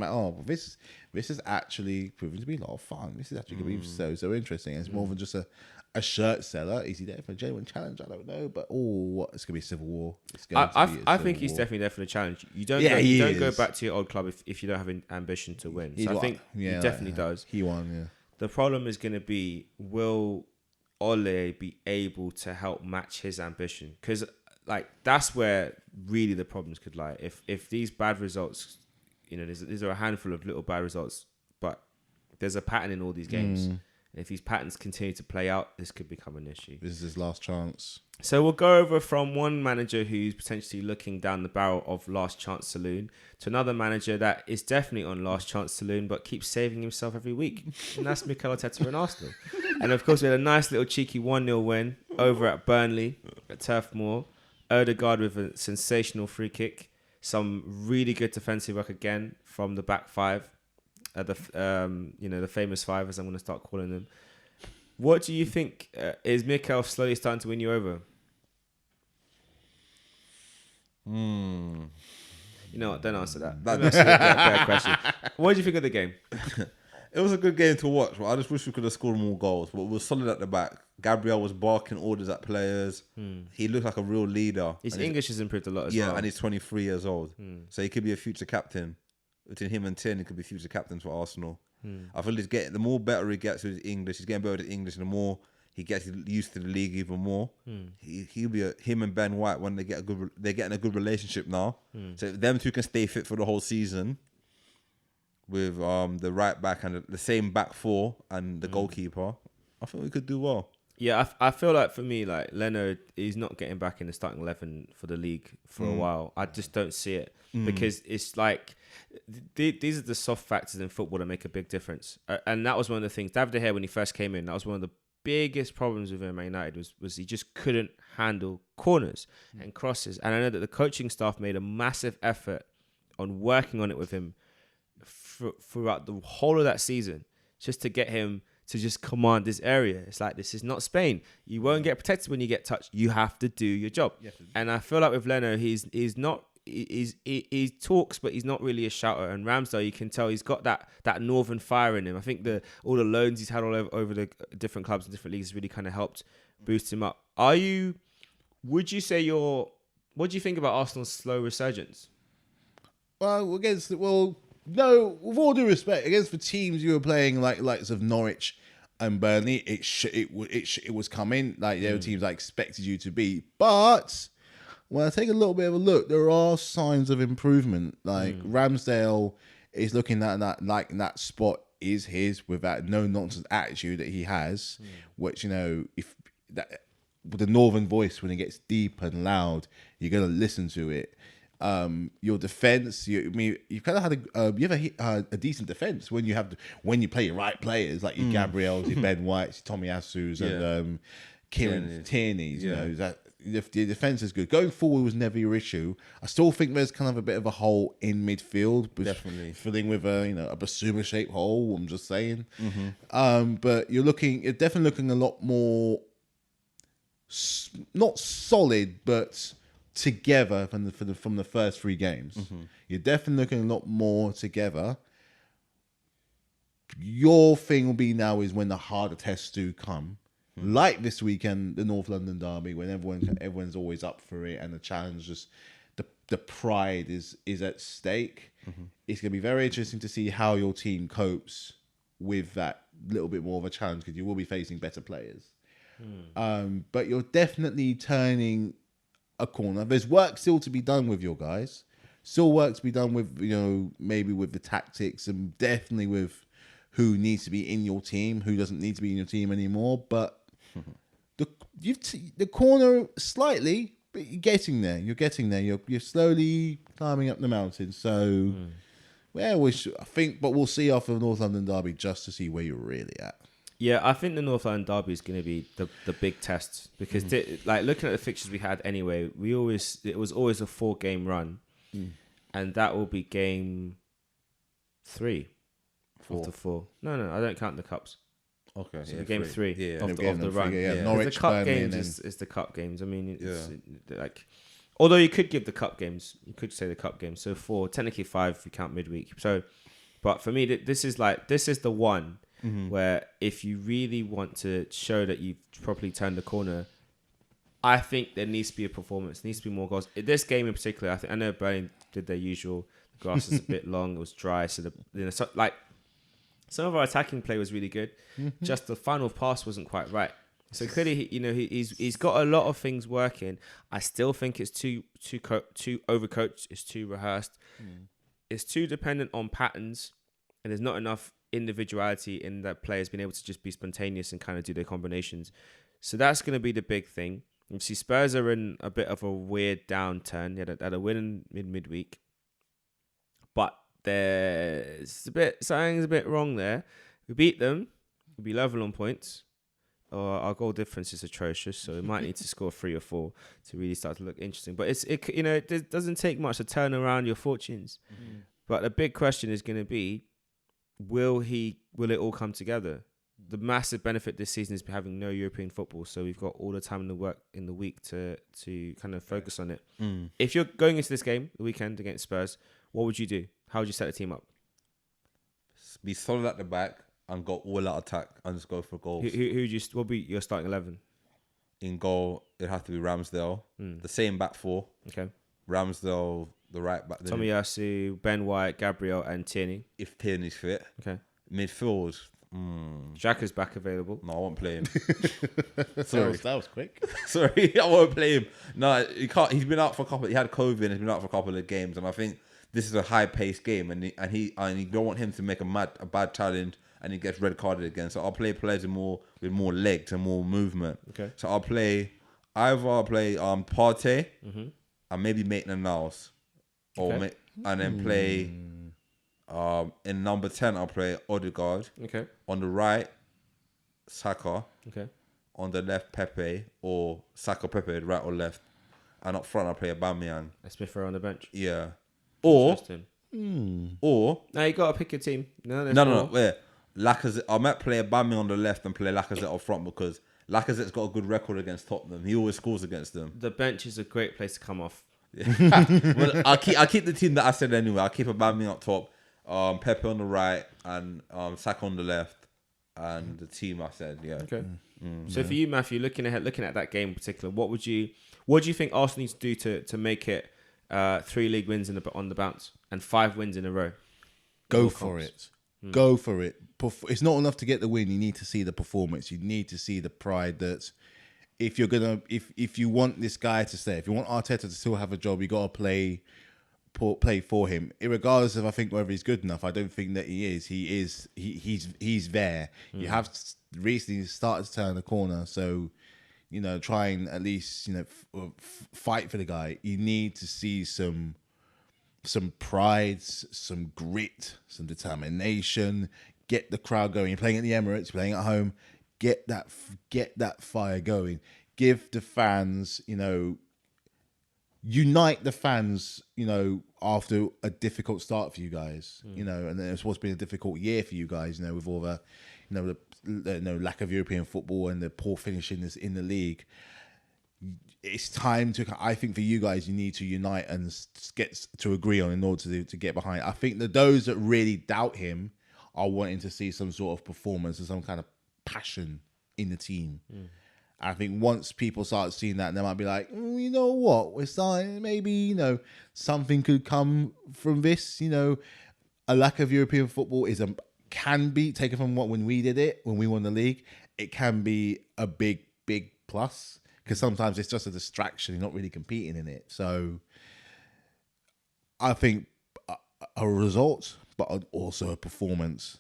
this is actually proving to be a lot of fun. This is actually going to be so interesting. It's more than just a shirt seller. Is he there for a genuine challenge? I don't know. But it's going to be a civil war. I think he's definitely there for the challenge. You don't go back to your old club if you don't have an ambition to win. So I think he definitely does. He won, yeah. The problem is going to be, will Ole be able to help match his ambition? Because like that's where really the problems could lie. If these bad results, these are a handful of little bad results, but there's a pattern in all these games. And if these patterns continue to play out, this could become an issue. This is his last chance. So we'll go over from one manager who's potentially looking down the barrel of last chance saloon to another manager that is definitely on last chance saloon but keeps saving himself every week. And that's Mikel Arteta and Arsenal. And of course, we had a nice little cheeky 1-0 win over at Burnley at Turf Moor. Odegaard with a sensational free kick. Some really good defensive work again from the back five, the famous five, as I'm going to start calling them. What do you think? Is Mikel slowly starting to win you over? You know what? Don't answer that. That's a better question. What did you think of the game? It was a good game to watch, but I just wish we could have scored more goals. But we were solid at the back. Gabriel was barking orders at players. He looked like a real leader. His English has improved a lot as well. Yeah, and he's 23 years old. So he could be a future captain. Between him and Tin, he could be future captains for Arsenal. I feel the more better he gets with his English, he's getting better with his English, and the more he gets used to the league even more. He'll be him and Ben White when they're getting a good relationship now. So if them two can stay fit for the whole season with the right back and the same back four and the goalkeeper, I think we could do well. Yeah, I feel like for me, like Leno is not getting back in the starting 11 for the league for a while. I just don't see it because it's like these are the soft factors in football that make a big difference. And that was one of the things. David De Gea, when he first came in, that was one of the biggest problems with Man United was he just couldn't handle corners and crosses. And I know that the coaching staff made a massive effort on working on it with him throughout the whole of that season, just to get him to just command this area. It's like, this is not Spain. You won't get protected when you get touched. You have to do your job. And I feel like with Leno, he's not he talks, but he's not really a shouter. And Ramsdale, you can tell he's got that northern fire in him. I think all the loans he's had all over the different clubs and different leagues really kind of helped boost him up. Would you say what do you think about Arsenal's slow resurgence? No, with all due respect, against the teams you were playing, likes of Norwich and Burnley, it was coming. Like, there were teams I expected you to beat. But when I take a little bit of a look, there are signs of improvement. Like, Ramsdale is looking at that spot is his, with that no-nonsense attitude that he has, which, if that with the northern voice, when it gets deep and loud, you're going to listen to it. Your defense, you've kind of had a decent defense when you play your right players, like your Gabriels, your Ben Whites, Tommy Asu's, and Kieran Tierney's. That the defense is good. Going forward was never your issue. I still think there's kind of a bit of a hole in midfield, Definitely filling with a Basuma shaped hole. I'm just saying. But you're definitely looking a lot more not solid, but together from the first 3 games. You're definitely looking a lot more together. Your thing will be now is when the harder tests do come. Like this weekend, the North London derby, when everyone's always up for it, and the challenge, just the pride is at stake. It's going to be very interesting to see how your team copes with that little bit more of a challenge, because you will be facing better players. But you're definitely turning a corner. There's work still to be done with your guys. Still work to be done with, maybe with the tactics, and definitely with who needs to be in your team, who doesn't need to be in your team anymore. But the corner slightly, but you're getting there. You're slowly climbing up the mountain. So, I think, but we'll see after the North London derby just to see where you're really at. Yeah, I think the North London derby is going to be the big test, because looking at the fixtures we had anyway, it was always a 4-game run, and that will be game 3 of the 4. No, I don't count the cups. Okay, so the game 3 of the run. Norwich, the cup Burnley, games is the cup games. I mean, although you could give the cup games, you could say the cup games. So 4, technically 5 if you count midweek. So, but for me, this is the one. Where if you really want to show that you've properly turned the corner, I think there needs to be a performance. There needs to be more goals. In this game in particular, I know Burnley did their usual. The grass is a bit long. It was dry, so some of our attacking play was really good. Just the final pass wasn't quite right. So clearly, he's got a lot of things working. I still think it's too overcoached. It's too rehearsed. It's too dependent on patterns, and there's not enough individuality in that players being able to just be spontaneous and kind of do their combinations. So that's going to be the big thing. Obviously, Spurs are in a bit of a weird downturn. They had a win in midweek, but something's a bit wrong there. We beat them, we'll be level on points. Our goal difference is atrocious, so we might need to score 3 or 4 to really start to look interesting. But it doesn't take much to turn around your fortunes. But the big question is going to be, will it all come together? The massive benefit this season is having no European football, so we've got all the time in the week to kind of focus on it. If you're going into this game the weekend against Spurs, what would you do? How would you set the team up? Be solid at the back and go all out attack and just go for goals. What would be your starting 11? In goal, it'd have to be Ramsdale. The same back 4. Okay. Ramsdale, the right back. Tommy Asu, Ben White, Gabriel, and Tierney. If Tierney's fit. Okay. Midfield. Xhaka's back available. No, I won't play him. Sorry, that was quick. Sorry, I won't play him. No, he can't. He's been out for a couple. He had COVID. He's been out for a couple of games, and I think this is a high-paced game, and you don't want him to make a bad challenge, and he gets red carded again. So I'll play players with more legs and more movement. Okay. So I'll play Partey and maybe Maitland-Niles, and then play. In number 10, I'll play Odegaard. Okay. On the right, Saka. Okay. On the left, Pepe, or Saka, Pepe, right or left. And up front, I'll play Aubameyang. Smith on the bench. Yeah. Or now you gotta pick your team. No. Wait, Lacazette. I might play Aubameyang on the left and play Lacazette up front, because Lacazette's got a good record against Tottenham. He always scores against them. The bench is a great place to come off. Well, I'll keep the team that I said anyway. I'll keep Aubameyang up top, Pepe on the right, and Saka on the left, and the team I said, yeah. Okay. So for you, Matthew, looking at that game in particular, what do you think Arsenal needs to do to make it 3 league wins on the bounce and 5 wins in a row? Go for it. Go for it. It's not enough to get the win. You need to see the performance. You need to see the pride that if you're gonna, if you want this guy to stay, if you want Arteta to still have a job, you gotta play for him. Regardless of I think whether he's good enough. I don't think that he is. He's there. You have recently started to turn the corner, so try and at least fight for the guy. You need to see some pride, some grit, some determination. Get the crowd going. You're playing at the Emirates, playing at home. Get that fire going. Give the fans, unite the fans, after a difficult start for you guys, and then it's supposed to be a difficult year for you guys, with all the, the lack of European football and the poor finishing in the league. It's time to, I think for you guys, you need to unite and get to agree on in order to get behind. I think that those that really doubt him are wanting to see some sort of performance and some kind of passion in the team. I think once people start seeing that, they might be like, you know what, we're starting, maybe, something could come from this. A lack of European football can be taken from when we did it, when we won the league. It can be a big plus, because sometimes it's just a distraction. You're not really competing in it. So I think a result, but also a performance,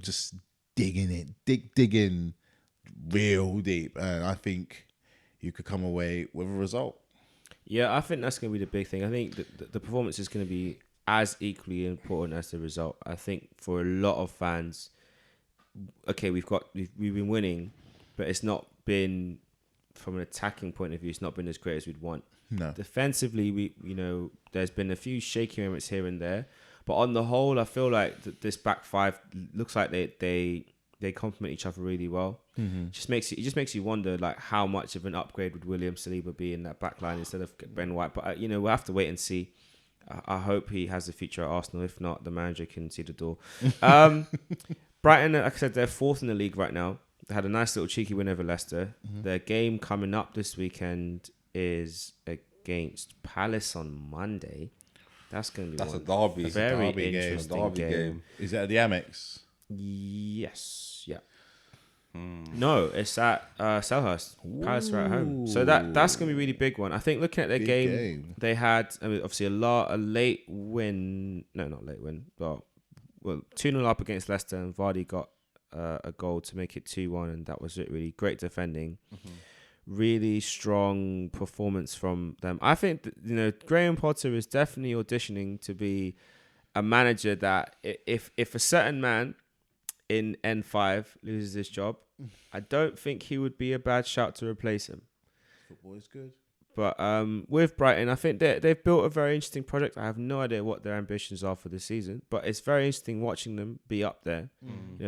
just digging real deep, and I think you could come away with a result. Yeah, I think that's going to be the big thing. I think the performance is going to be as equally important as the result. I think for a lot of fans, okay, we've been winning, but it's not been, from an attacking point of view, it's not been as great as we'd want. No. Defensively, there's been a few shaky moments here and there, but on the whole, I feel like this back five looks like they complement each other really well. It just makes you wonder, like, how much of an upgrade would William Saliba be in that back line instead of Ben White. But we'll have to wait and see. I hope he has a future at Arsenal. If not, the manager can see the door. Brighton, like I said, they're 4th in the league right now. They had a nice little cheeky win over Leicester. Their game coming up this weekend is against Palace on Monday. That's going to be a derby. A very derby interesting game. Is it at the Amex? Yes. Yeah. No, it's at Selhurst. Palace are at home. So that's going to be a really big one. I think looking at their game, they had obviously a late win. No, not late win. Well, 2-0 up against Leicester, and Vardy got a goal to make it 2-1, and that was really great defending. Really strong performance from them. I think that, Graham Potter is definitely auditioning to be a manager that if a certain man in N5 loses his job, I don't think he would be a bad shout to replace him. Football is good. But with Brighton, I think they've built a very interesting project. I have no idea what their ambitions are for this season, but it's very interesting watching them be up there.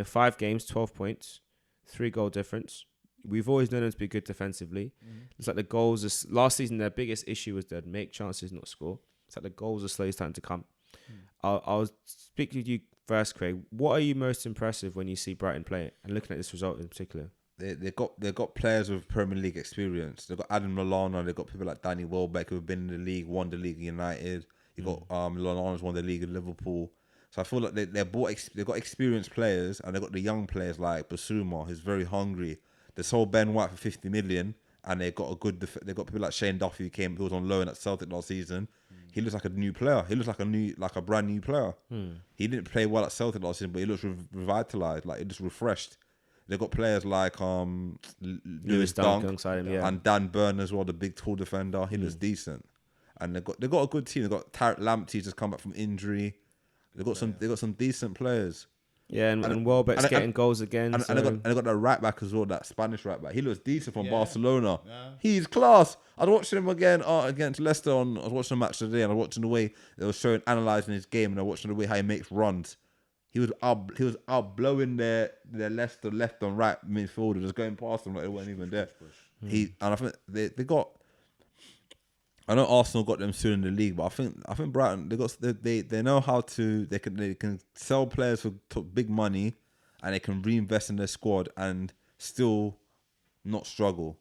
5 games, 12 points, 3 goal difference. We've always known them to be good defensively. It's like the goals, last season their biggest issue was they'd make chances, not score. It's like the goals are slowly starting to come. I'll speak to you first, Craig. What are you most impressed with when you see Brighton play it, and looking at this result in particular? They've got players with Premier League experience. They've got Adam Lallana. They've got people like Danny Welbeck who've been in the league, won the league at United. You've got Lallana's won the league at Liverpool. So I feel like they've got experienced players, and they've got the young players like Basuma, who's very hungry. They sold Ben White for 50 million, and they've got people like Shane Duffy who was on loan at Celtic last season. He looks like a new player. He looks like a brand new player. He didn't play well at Celtic last season, but he looks revitalized, like he looks refreshed. They've got players like Lewis Dunk alongside him, and Dan Burn as well, the big tall defender. He looks decent, and they've got a good team. They've got Tarek Lamptey just come back from injury. They've got some decent players. Yeah, and Welbeck's getting goals again. And they got that right back as well, that Spanish right back. He looks decent from Barcelona. Yeah. He's class. I was watching him again against Leicester. I was watching the match today, and I was watching the way they were analysing his game, and I was watching the way how he makes runs. He was out blowing their Leicester left and right midfielder, just going past them like they weren't even there. And I think they got I know Arsenal got them soon in the league, but I think Brighton they know how to they can sell players for big money, and they can reinvest in their squad and still not struggle.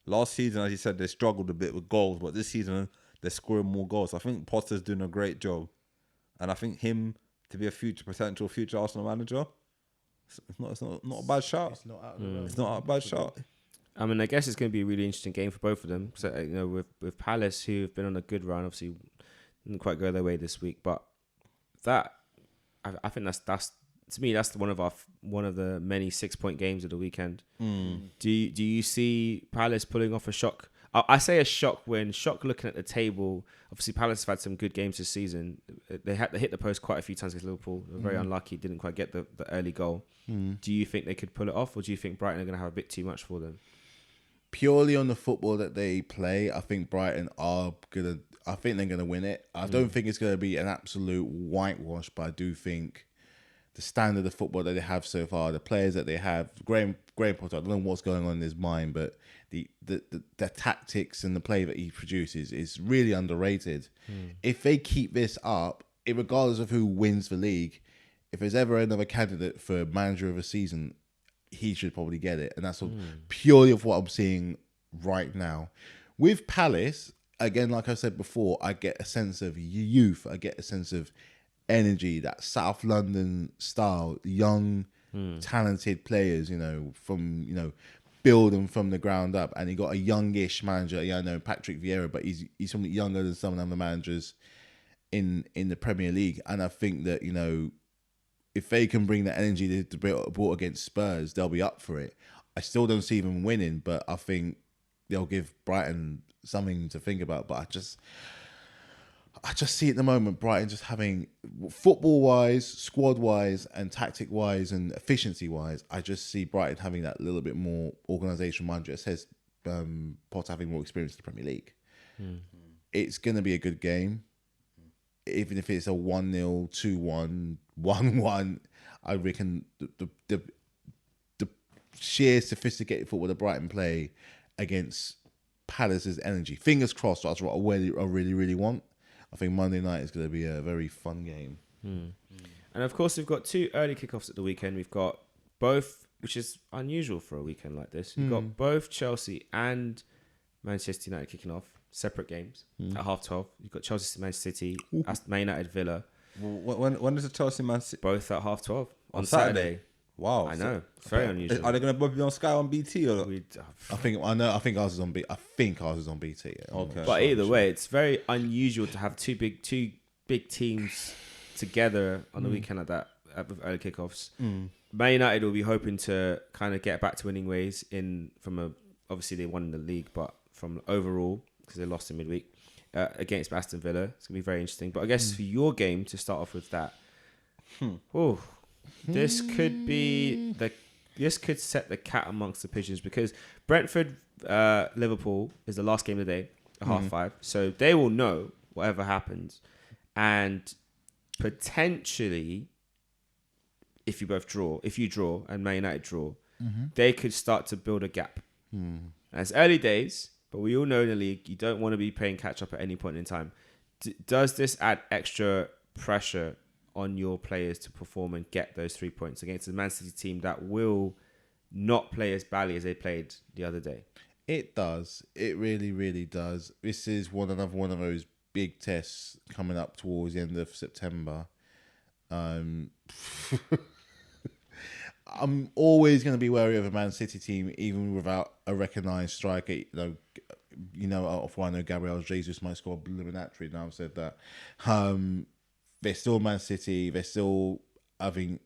Last season, as you said, they struggled a bit with goals, but this season they're scoring more goals. I think Potter's doing a great job, and I think him to be a potential future Arsenal manager, it's not a bad shot. It's not out of the realm. It's not a bad shot. I mean, I guess it's going to be a really interesting game for both of them. So, with Palace, who've been on a good run, obviously didn't quite go their way this week, but I think that's to me that's one of the many 6-point games of the weekend. Do you see Palace pulling off a shock? I say a shock when looking at the table. Obviously, Palace have had some good games this season. They hit the post quite a few times against Liverpool. They were very unlucky, didn't quite get the early goal. Do you think they could pull it off, or do you think Brighton are going to have a bit too much for them? Purely on the football that they play, I think Brighton I think they're gonna win it. I don't think it's gonna be an absolute whitewash, but I do think the standard of football that they have so far, the players that they have, Graham Potter, I don't know what's going on in his mind, but the tactics and the play that he produces is really underrated. If they keep this up, regardless of who wins the league, if there's ever another candidate for manager of a season, he should probably get it. And that's purely of what I'm seeing right now. With Palace, again, like I said before, I get a sense of youth. I get a sense of energy, that South London style, young, talented players, from, build them from the ground up. And he got a youngish manager, I know Patrick Vieira, but he's something younger than some of the other managers in the Premier League. And I think that, if they can bring that energy they brought against Spurs, they'll be up for it. I still don't see them winning, but I think they'll give Brighton something to think about. But I just see at the moment Brighton just having, football-wise, squad-wise, and tactic-wise, and efficiency-wise, I just see Brighton having that little bit more organisation. Mind you, it says Potter having more experience in the Premier League. It's going to be a good game. Even if it's a 1-0, 2-1, 1-1, I reckon the sheer sophisticated football that Brighton play against Palace's energy. Fingers crossed, that's what I really, really want. I think Monday night is going to be a very fun game. And of course, we've got 2 early kickoffs at the weekend. We've got both, which is unusual for a weekend like this. We've got both Chelsea and Manchester United kicking off. Separate games at 12:30. You've got Chelsea, Manchester City, Man United, Villa. When is the Chelsea Man City? Both at 12:30 on Saturday. Saturday. Wow, I know, it's very unusual. Are they going to be on Sky on BT or? I think ours is on BT. I think ours is on BT. Yeah. Okay, but either way, it's very unusual to have two big teams together on the weekend like that with early kickoffs. Man United will be hoping to kind of get back to winning ways obviously they won in the league, but from overall, because they lost in midweek against Aston Villa. It's going to be very interesting. But I guess for your game, to start off with that, this could set the cat amongst the pigeons, because Brentford Liverpool is the last game of the day at 5:30. So they will know whatever happens. And potentially, if you draw and Man United draw, they could start to build a gap. And it's early days, but we all know in the league, you don't want to be playing catch up at any point in time. Does this add extra pressure on your players to perform and get those 3 points against the Man City team that will not play as badly as they played the other day? It does. It really, really does. This is another one of those big tests coming up towards the end of September. I'm always going to be wary of a Man City team, even without a recognised striker. For I know Gabriel Jesus might score a blooming hat-trick. Now I've said that. They're still Man City. They're still, I think,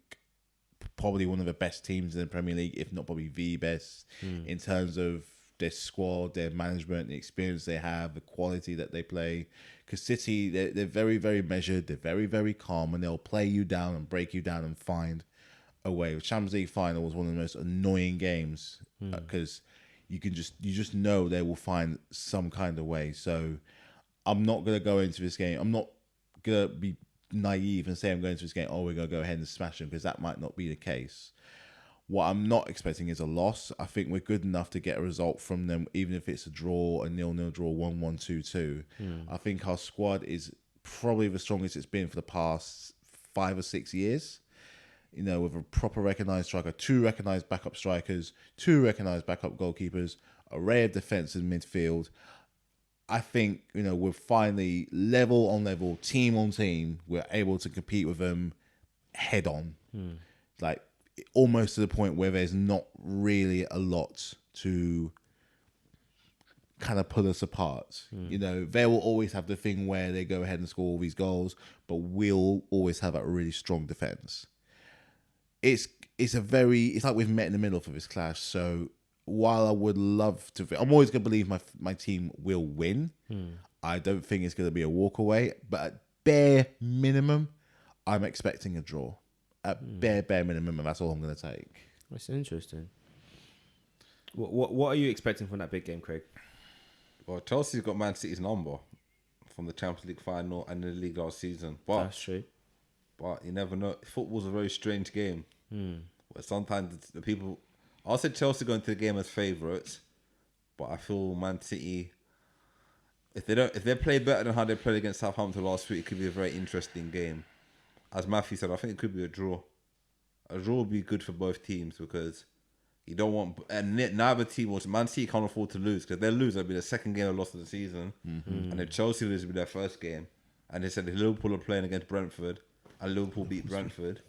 probably one of the best teams in the Premier League, if not probably the best, in terms of their squad, their management, the experience they have, the quality that they play. Because City, they're very, very measured. They're very, very calm, and they'll play you down and break you down and find a way. The Champions League final was one of the most annoying games because you just know they will find some kind of way. So I'm not going to go into this game. I'm not going to be naive and say I'm going to this game, we're going to go ahead and smash them, because that might not be the case. What I'm not expecting is a loss. I think we're good enough to get a result from them, even if it's a draw, a 0-0 draw, 1-1, 2-2. I think our squad is probably the strongest it's been for the past 5 or 6 years. You know, with a proper recognised striker, 2 recognised backup strikers, 2 recognised backup goalkeepers, array of defence in midfield. I think, you know, we're finally level on level, team on team. We're able to compete with them head on. Like, almost to the point where there's not really a lot to kind of pull us apart. You know, they will always have the thing where they go ahead and score all these goals, but we'll always have a really strong defense. It's like we've met in the middle for this clash. So while I would love to, I'm always going to believe my team will win. I don't think it's going to be a walk away, but at bare minimum, I'm expecting a draw. At bare minimum, and that's all I'm going to take. That's interesting. What are you expecting from that big game, Craig? Well, Chelsea's got Man City's number from the Champions League final and the league last season. But That's true. But you never know. Football's a very strange game. Where sometimes the people, I'll say Chelsea go into the game as favourites, but I feel Man City, if they play better than how they played against Southampton last week, it could be a very interesting game. As Matthew said, I think it could be a draw. A draw would be good for both teams because you don't want, and neither team wants. Man City can't afford to lose because if they lose, it'll be the second game of loss of the season, and if Chelsea lose, it'll be their first game. And they said if Liverpool are playing against Brentford and Liverpool beat Brentford,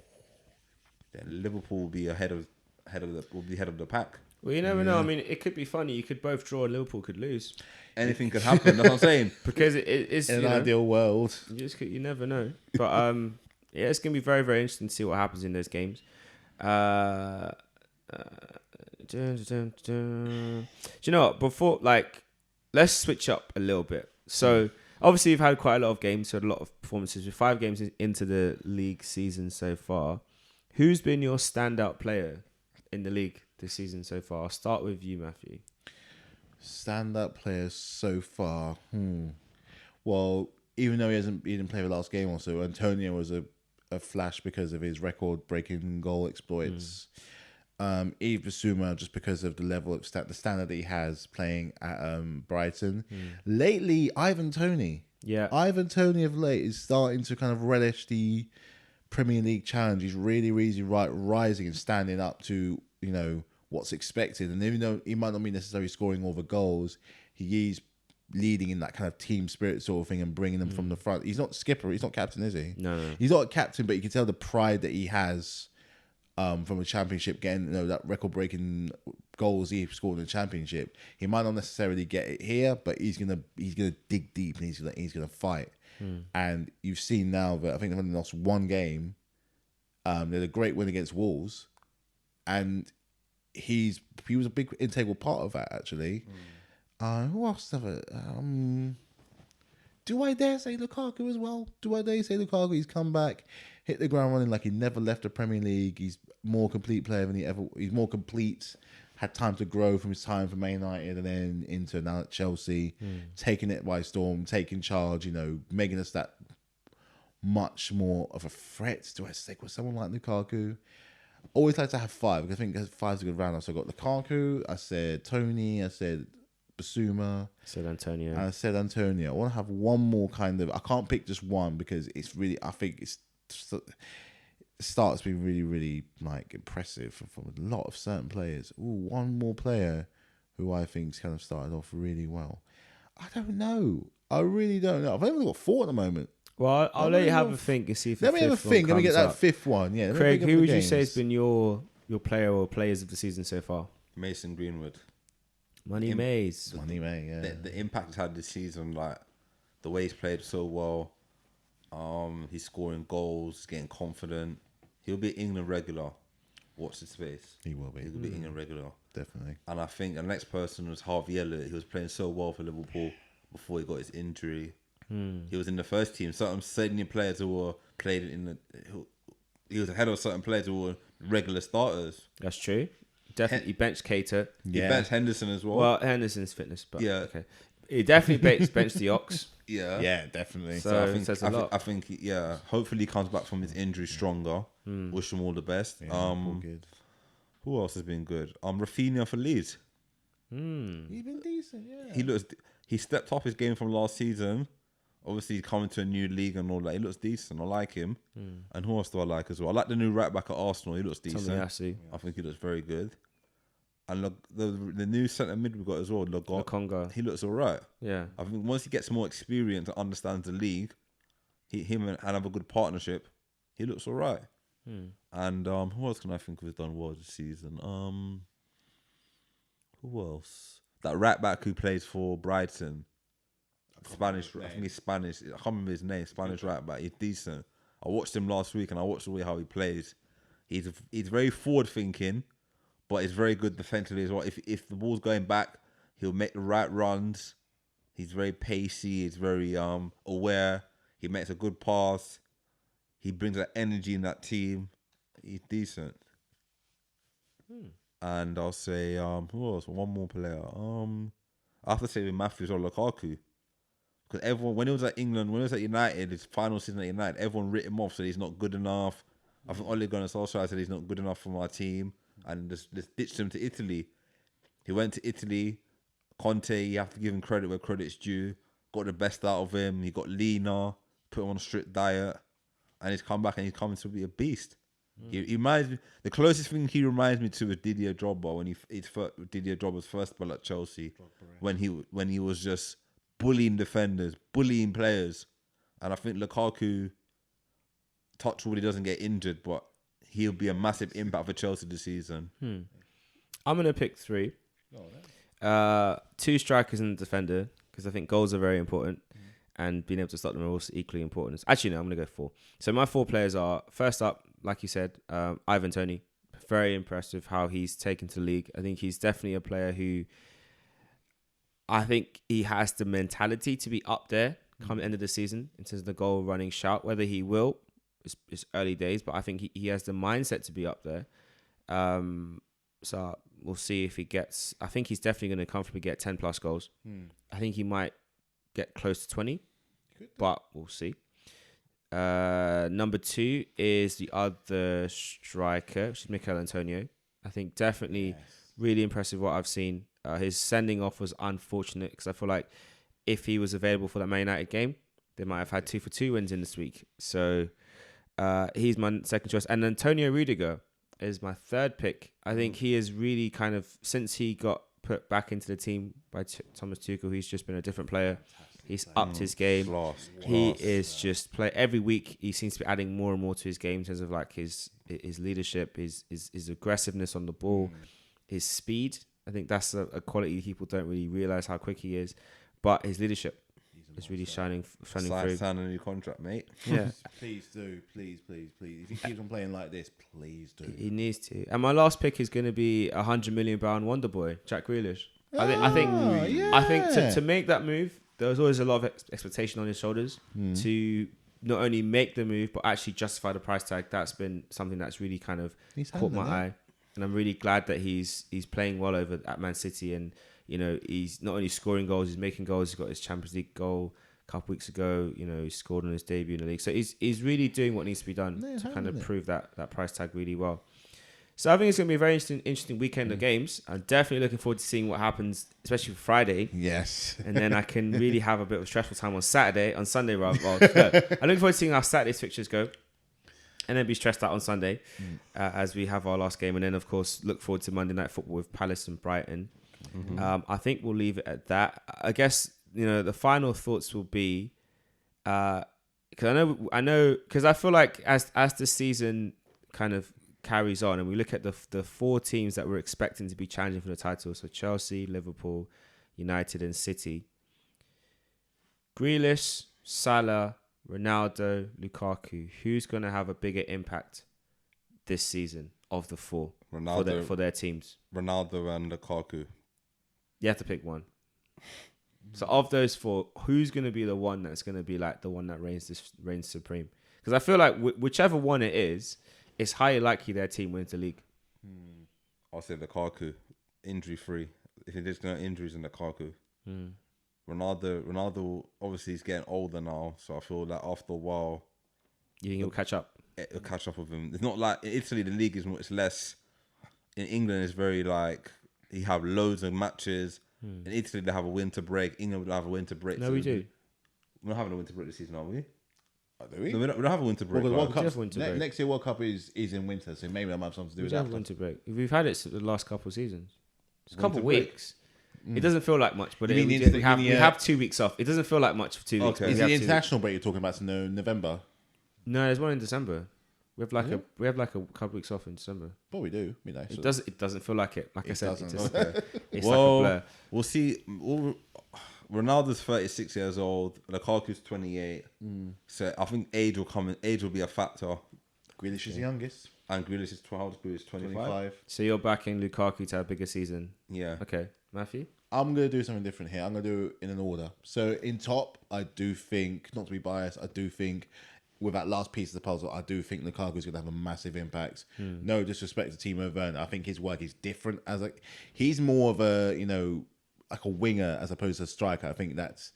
then Liverpool will be head of the pack. Well, you never know. I mean, it could be funny. You could both draw and Liverpool could lose. Anything could happen. That's what I'm saying. Because it's in an ideal world. You never know. But yeah, it's gonna be very, very interesting to see what happens in those games. Do you know what? Before, let's switch up a little bit. So obviously, you've had quite a lot of games, so a lot of performances. With 5 games into the league season so far, who's been your standout player in the league this season so far? I'll start with you, Matthew. Standout players so far. Well, even though he didn't play the last game or so, Antonio was a flash because of his record-breaking goal exploits. Yves Bissouma, just because of the level of the standard that he has playing at Brighton. Lately, Ivan Toney. Yeah. Ivan Toney of late is starting to kind of relish the Premier League challenge. He's really, really rising and standing up to, you know, what's expected. And even though he might not be necessarily scoring all the goals, he is leading in that kind of team spirit sort of thing and bringing them from the front. He's not skipper. He's not captain, is he? No. He's not a captain, but you can tell the pride that he has from a championship, getting, you know, that record-breaking goals he scored in the championship. He might not necessarily get it here, but he's gonna dig deep and he's gonna fight. And you've seen now that I think they've only lost 1 game. They had a great win against Wolves, and he was a big integral part of that actually. Who else? Do I dare say Lukaku as well? Do I dare say Lukaku? He's come back, hit the ground running like he never left the Premier League. He's more complete player than he's more complete. Had time to grow from his time for Man United and then into now at Chelsea, taking it by storm, taking charge. You know, making us that much more of a threat. Do I stick with someone like Lukaku? Always like to have 5 because I think 5's a good round. So I got Lukaku. I said Toney. I said Bissouma. Said Antonio. And I said Antonio. I want to have one more kind of. I can't pick just one because it's really. I think it's. The start's been really, really impressive from a lot of certain players. One more player who I think's kind of started off really well. I don't know. I really don't know. I've only got 4 at the moment. Well, I'll let you have a think and see if let me have a think. Let me get that up. 5th one. Yeah. Craig, who would you say has been your player or players of the season so far? Mason Greenwood. Money Mays. Money May, yeah. The impact he's had this season, the way he's played so well. He's scoring goals, he's getting confident. He'll be England regular. Watch the space. He will be. He'll be England regular. Definitely. And I think the next person was Harvey Elliott. He was playing so well for Liverpool before he got his injury. He was in the first team. Certain senior players who were played he was ahead of certain players who were regular starters. That's true. Definitely benched Keita. He benched Henderson as well. Well, Henderson's fitness, but yeah. Okay. He definitely benched the Ox. Yeah. Yeah, definitely. So I think says a lot. I think hopefully he comes back from his injury stronger. Wish him all the best. All good. Who else has been good? Rafinha for Leeds. He's been decent, yeah. He stepped up his game from last season. Obviously, he's coming to a new league and all that. He looks decent. I like him. And who else do I like as well? I like the new right back at Arsenal. He looks decent. Tomiyasu. I think he looks very good. And the new centre mid we got as well, Lokonga. he looks all right. Yeah. I think once he gets more experience and understands the league, him and have a good partnership, he looks all right. And who else can I think of has done well this season? Who else? That right back who plays for Brighton. Spanish, I think he's Spanish. I can't remember his name. Spanish right back. He's decent. I watched him last week and I watched the way how he plays. He's very forward thinking, but he's very good defensively as well. If the ball's going back, he'll make the right runs. He's very pacey. He's very aware. He makes a good pass. He brings that energy in that team. He's decent. And I'll say who else? One more player. I have to say with Matthews or Lukaku. Because everyone, when he was at England, when he was at United, his final season at United, everyone writ him off, said he's not good enough. I think Ole Gunnar Solskjaer said he's not good enough for my team, and just ditched him to Italy. He went to Italy. Conte, you have to give him credit where credit's due. Got the best out of him. He got leaner, put him on a strict diet, and he's come back and he's coming to be a beast. He reminds me, the closest thing he reminds me to is Didier Drogba when Didier Drogba's first spell at Chelsea, when he was just bullying defenders, bullying players. And I think Lukaku, touch wood, he doesn't get injured, but he'll be a massive impact for Chelsea this season. I'm going to pick 3. 2 strikers and a defender, because I think goals are very important. And being able to stop them are also equally important. Actually, no, I'm going to go 4. So my 4 players are, first up, like you said, Ivan Toney. Very impressive how he's taken to the league. I think he's definitely a player who, I think he has the mentality to be up there come the end of the season in terms of the goal running shout. Whether he will, it's early days, but I think he has the mindset to be up there. So we'll see if he gets, I think he's definitely going to comfortably get 10 plus goals. I think he might get close to 20, but we'll see. Number 2 is the other striker, which is Mikel Antonio. I think definitely really impressive what I've seen. His sending off was unfortunate because I feel like if he was available for that Man United game, they might have had 2 for 2 wins in this week. So he's my second choice. And Antonio Rudiger is my third pick. I think he is really kind of, since he got put back into the team by Thomas Tuchel, he's just been a different player. He's upped his game. He is just play every week. He seems to be adding more and more to his game in terms of like his leadership, his aggressiveness on the ball, his speed. I think that's a quality people don't really realize how quick he is, but his leadership is really shining through. Sign a new contract, mate. Yeah, Please do, please. If he keeps on playing like this, please do. he needs to. And my last pick is going to be £100 million Wonder Boy, Jack Grealish. I think to make that move, there was always a lot of expectation on his shoulders to not only make the move but actually justify the price tag. That's been something that's really kind of caught my eye. And I'm really glad that he's playing well over at Man City, and you know he's not only scoring goals, he's making goals. He's got his Champions League goal a couple weeks ago. You know, he scored on his debut in the league, so he's really doing what needs to be done to kind of prove that price tag really well. So I think it's going to be a very interesting weekend of games. I'm definitely looking forward to seeing what happens, especially for Friday. Yes, and then I can really have a bit of a stressful time on Sunday rather. I'm looking forward to seeing how Saturday's fixtures go. And then be stressed out on Sunday as we have our last game. And then, of course, look forward to Monday Night Football with Palace and Brighton. I think we'll leave it at that. I guess, you know, the final thoughts will be... Because I feel like as the season kind of carries on and we look at the 4 teams that we're expecting to be challenging for the title, so Chelsea, Liverpool, United and City, Grealish, Salah, Ronaldo, Lukaku, who's going to have a bigger impact this season of the 4 for their teams? Ronaldo and Lukaku. You have to pick one. So of those 4, who's going to be the one that's going to be like the one that reigns supreme? Because I feel like whichever one it is, it's highly likely their team wins the league. I'll say Lukaku, injury free. If there's no injuries in Lukaku. Ronaldo obviously is getting older now, so I feel like after a while, you think he'll catch up? It'll catch up with him. It's not like in Italy, the league is less in England it's very like you have loads of matches. In Italy they have a winter break. England will have a winter break. No, we do. We're not having a winter break this season, are we? Oh, do we? No, we don't have a winter break. Well, the World We do Cup have winter break. next year World Cup is in winter, so maybe that might have something to do We with do have that. winter break. We've had it the last couple of seasons. It's a couple of Winter break? weeks. It doesn't feel like much, but You mean we the- we have 2 weeks off. It doesn't feel like much for 2 weeks. Okay. but Is we the have 2 weeks. international break you're talking about in November? No, there's one in December. We have like a couple of weeks off in December. Probably do. Be nice. It doesn't feel like it. Like I said, doesn't. it's Well, like a blur. we'll see. Ronaldo's 36 years old. Lukaku's 28. So I think age will come. Age will be a factor. Grealish is the youngest. And Grealish is 12. Grealish is 25. 25. So you're backing Lukaku to have a bigger season. Yeah. Okay, Matthew. I'm going to do something different here. I'm going to do it in an order. So in top, I do think, not to be biased, I do think with that last piece of the puzzle, I do think Lukaku is going to have a massive impact. No disrespect to Timo Werner. I think his work is different. He's more of a, like a winger as opposed to a striker. I think that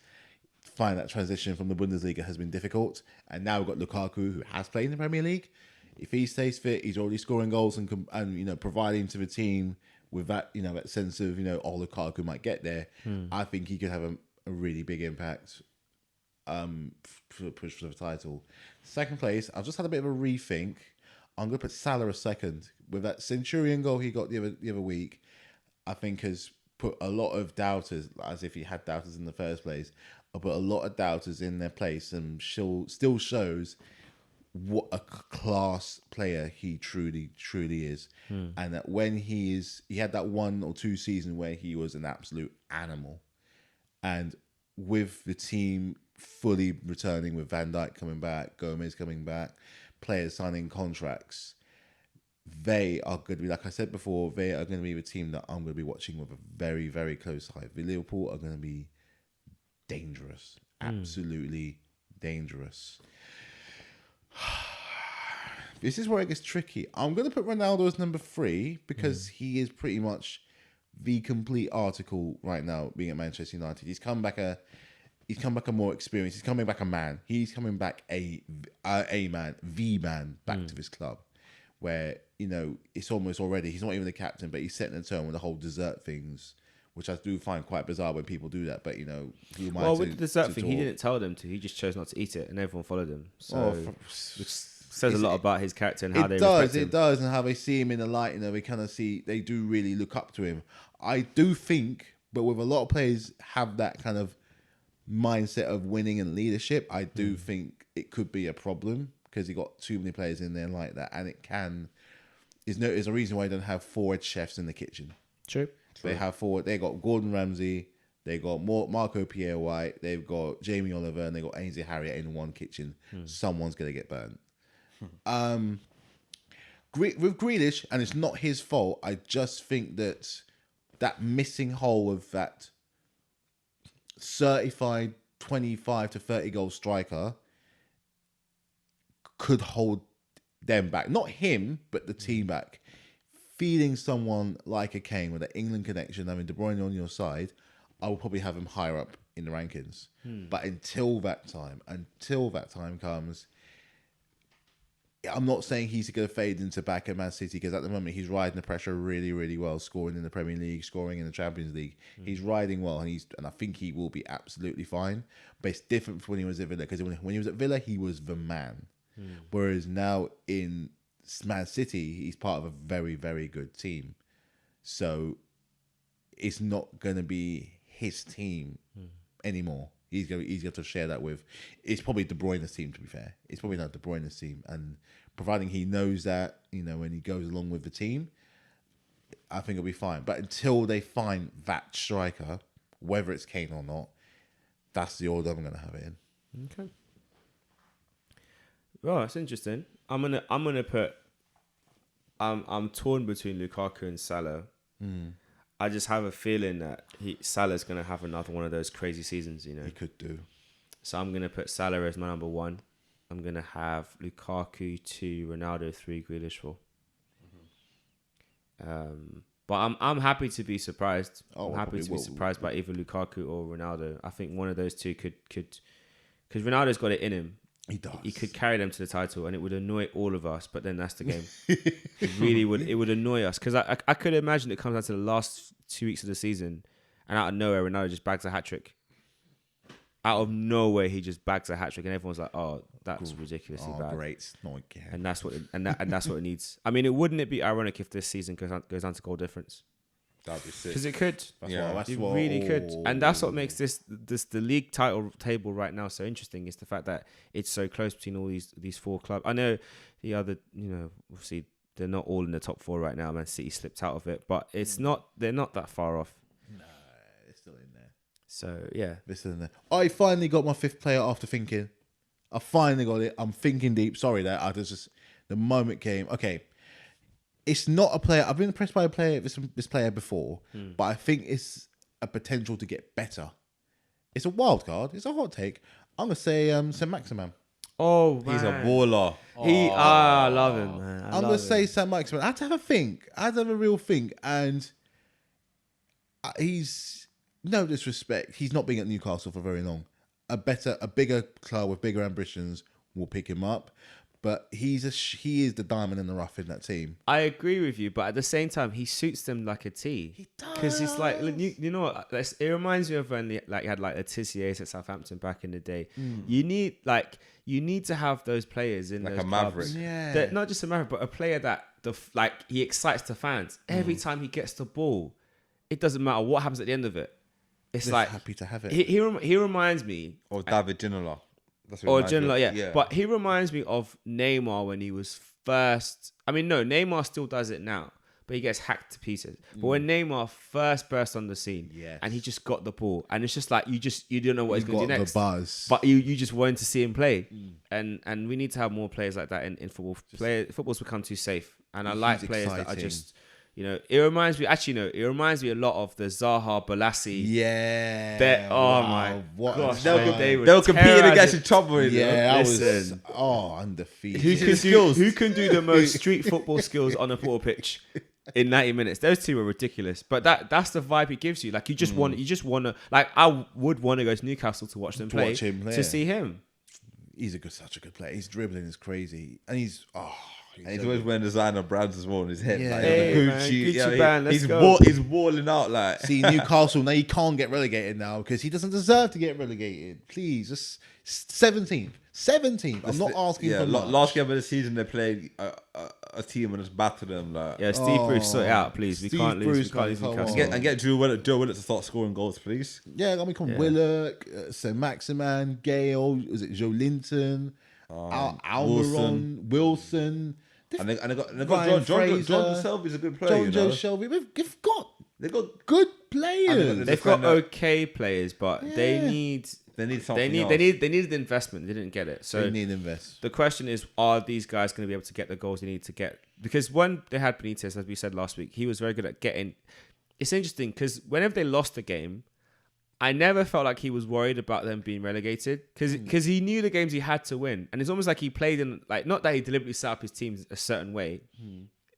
transition from the Bundesliga has been difficult. And now we've got Lukaku, who has played in the Premier League. If he stays fit, he's already scoring goals and providing to the team with that, that sense of, Lukaku might get there. I think he could have a really big impact for push for the title. Second place, I've just had a bit of a rethink. I'm going to put Salah a second. With that Centurion goal he got the other week, I think has put a lot of doubters, as if he had doubters in the first place, I put a lot of doubters in their place and still shows what a class player he truly is. And that when he had that 1 or 2 season where he was an absolute animal. And with the team fully returning, with Van Dijk coming back, Gomez coming back, players signing contracts, they are going to be, like I said before, they are going to be the team that I'm going to be watching with a very, very close eye. The Liverpool are going to be dangerous. Absolutely dangerous. This is where it gets tricky. I'm going to put Ronaldo as number 3 because he is pretty much the complete article right now being at Manchester United. He's come back a more experienced. He's coming back a man. He's coming back the man back to his club, where it's almost already he's not even the captain, but he's setting the tone with the whole dessert things, which I do find quite bizarre when people do that. But with the dessert thing, he didn't tell them to. He just chose not to eat it, and everyone followed him. So which says a lot about his character and how they respect him. It does, and how they see him in the light. They kind of they do really look up to him. I do think, but with a lot of players have that kind of mindset of winning and leadership, I do think it could be a problem because you got too many players in there like that, and it can. There's a reason why you don't have forward chefs in the kitchen. True. They have forward. They got Gordon Ramsay. They got Marco Pierre White. They've got Jamie Oliver, and they got Ainsley Harriott in one kitchen. Someone's gonna get burnt. With Grealish, and it's not his fault. I just think that missing hole of that certified 25 to 30 goal striker could hold them back. Not him, but the team back. Feeding someone like a Kane with an England connection, having De Bruyne on your side, I will probably have him higher up in the rankings. But until that time comes, I'm not saying he's going to fade into back at Man City, because at the moment he's riding the pressure really, really well, scoring in the Premier League, scoring in the Champions League. He's riding well, and I think he will be absolutely fine. But it's different from when he was at Villa, because when he was at Villa, he was the man. Whereas now in Man City, he's part of a very, very good team. So it's not going to be his team anymore. He's going to have to share that with. It's probably De Bruyne's team, to be fair. It's probably not De Bruyne's team, and providing he knows that, when he goes along with the team, I think it'll be fine. But until they find that striker, whether it's Kane or not, that's the order I'm going to have it in. Okay. Well, that's interesting. I'm gonna put. I'm torn between Lukaku and Salah. I just have a feeling that Salah's gonna have another one of those crazy seasons. He could do. So I'm gonna put Salah as my number 1. I'm gonna have Lukaku 2, Ronaldo 3, Grealish 4. But I'm happy to be surprised. I'm happy to be surprised by either Lukaku or Ronaldo. I think one of those two could, because Ronaldo's got it in him. He does. He could carry them to the title, and it would annoy all of us. But then that's the game. It really would. It would annoy us because I could imagine it comes down to the last 2 weeks of the season, and out of nowhere, Ronaldo just bags a hat trick. Out of nowhere, he just bags a hat trick, and everyone's like, "Oh, that's ridiculously bad." Great, not again. And that's what that's what it needs. I mean, wouldn't it be ironic if this season goes down to goal difference? That'd be sick. Because it could. That's It really could. And that's what makes the league title table right now so interesting, is the fact that it's so close between all these four clubs. I know the other, obviously they're not all in the top four right now. Man City slipped out of it, but they're not that far off. No, it's still in there. So yeah, This is in there. I finally got my 5th player after thinking. I finally got it. I'm thinking deep. Sorry that I just the moment came. Okay, it's not a player. I've been impressed by this player before, but I think it's a potential to get better. It's a wild card. It's a hot take. I'm gonna say Saint Maximin. oh, He's a baller. I love him, man. I'm gonna say Saint Maximin. I had to have a think. I had to have a real think, and he's no disrespect. He's not been at Newcastle for very long. A bigger club with bigger ambitions will pick him up, but he is the diamond in the rough in that team. I agree with you, but at the same time, he suits them like a T. He does. Because it's like, you know what? It reminds me of when you had like a Tissier at Southampton back in the day. You need to have those players in Like those a maverick. clubs. Yeah. That, not just a maverick, but a player that he excites the fans every time he gets the ball. It doesn't matter what happens at the end of it. It's Just like happy to have it. he reminds me. Or David Ginola. That's what Or he reminds me Ginola, of. yeah. But he reminds me of Neymar when he was first. I mean, no, Neymar still does it now, but he gets hacked to pieces. But when Neymar first burst on the scene, Yes. and he just got the ball, and it's just like you don't know what he's going to do next. The buzz. But you just wanted to see him play, and we need to have more players like that in football. Football's become too safe, and I like players that are exciting. just. It reminds me. Actually, no, it reminds me a lot of the Zaha Balassi. Yeah. My what gosh, a man, time. they were They were competing terrorizing- against each other. Yeah, I Listen. was undefeated. Who can do the most street football skills on a football pitch in 90 minutes? Those two are ridiculous. But that's the vibe it gives you. Like you just want to like I would want to go to Newcastle to watch them play, watch him play. to see him. He's such a good player. His dribbling is crazy, and he's And he's always wearing designer brands as well on his head. Yeah. Like, Hey, the man, Gucci, Gucci band, let's he's go. He's balling out like. See, Newcastle now, he can't get relegated now because he doesn't deserve to get relegated. Please, just 17th. I'm not asking for much. Last game of the season, they played a team and just battered them. Like, Yeah, Steve Bruce, sort it out, please. We Steve can't lose. Bruce, We can't lose man, come Newcastle. on. and get Joe Willett to start scoring goals, please. Yeah, I mean, come Willock, St. Maximan, Gale, is it Joe Linton, Almiron, Wilson. And they got Ryan John Fraser, Shelby's a good player. John Joe Shelby. We've got They got good players. They've got defender. okay players, but they need something. they needed investment. They didn't get it. So They need to invest. the question is, are these guys going to be able to get the goals they need to get? Because when they had Benitez, as we said last week, he was very good at getting. It's interesting because whenever they lost the game, I never felt like he was worried about them being relegated because he knew the games he had to win, and it's almost like he played in like not that he deliberately set up his teams a certain way,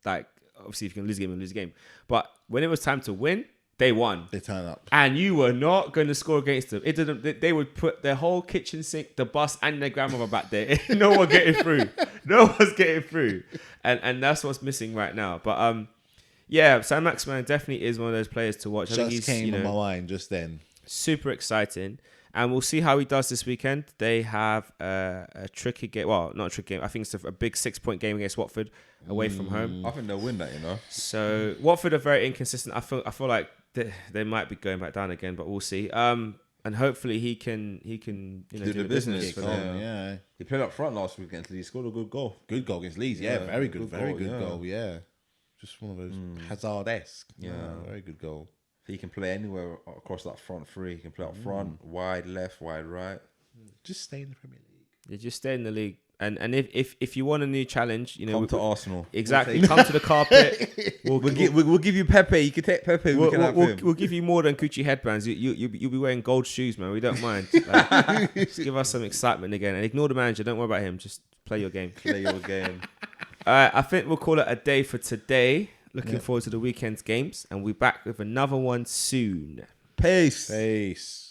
like obviously if you can lose a game, you lose a game, but when it was time to win, they won. They turn up. And you were not going to score against them. It didn't. They would put their whole kitchen sink, the bus, and their grandmother back there. No one getting through. No one's getting through. And that's what's missing right now. But yeah, Saint Maximin definitely is one of those players to watch. I think Just he's, came on my mind just then. super exciting. And we'll see how he does this weekend. They have a tricky game. Well, not a tricky game. I think it's a big 6-point game against Watford away from home. I think they'll win that. So Watford are very inconsistent. I feel like they might be going back down again, but we'll see. And hopefully he can do the business for them. Yeah. He played up front last weekend. He scored a good goal. Good goal against Leeds. Yeah, very good yeah. goal. Yeah. Just one of those Hazard-esque. Yeah. Very good goal. He can play anywhere across that front three. He can play up front, wide left, wide right. Just stay in the Premier League. You just stay in the league. And if you want a new challenge, Come to Arsenal. Exactly. Come to the carpet. We'll give you Pepe. You can take Pepe. We can have him. We'll give you more than Gucci headbands. You'll be wearing gold shoes, man. We don't mind. Like, just give us some excitement again. And ignore the manager. Don't worry about him. Just play your game. Play your game. All right. I think we'll call it a day for today. Looking forward to the weekend's games. And we'll be back with another one soon. Peace. Peace.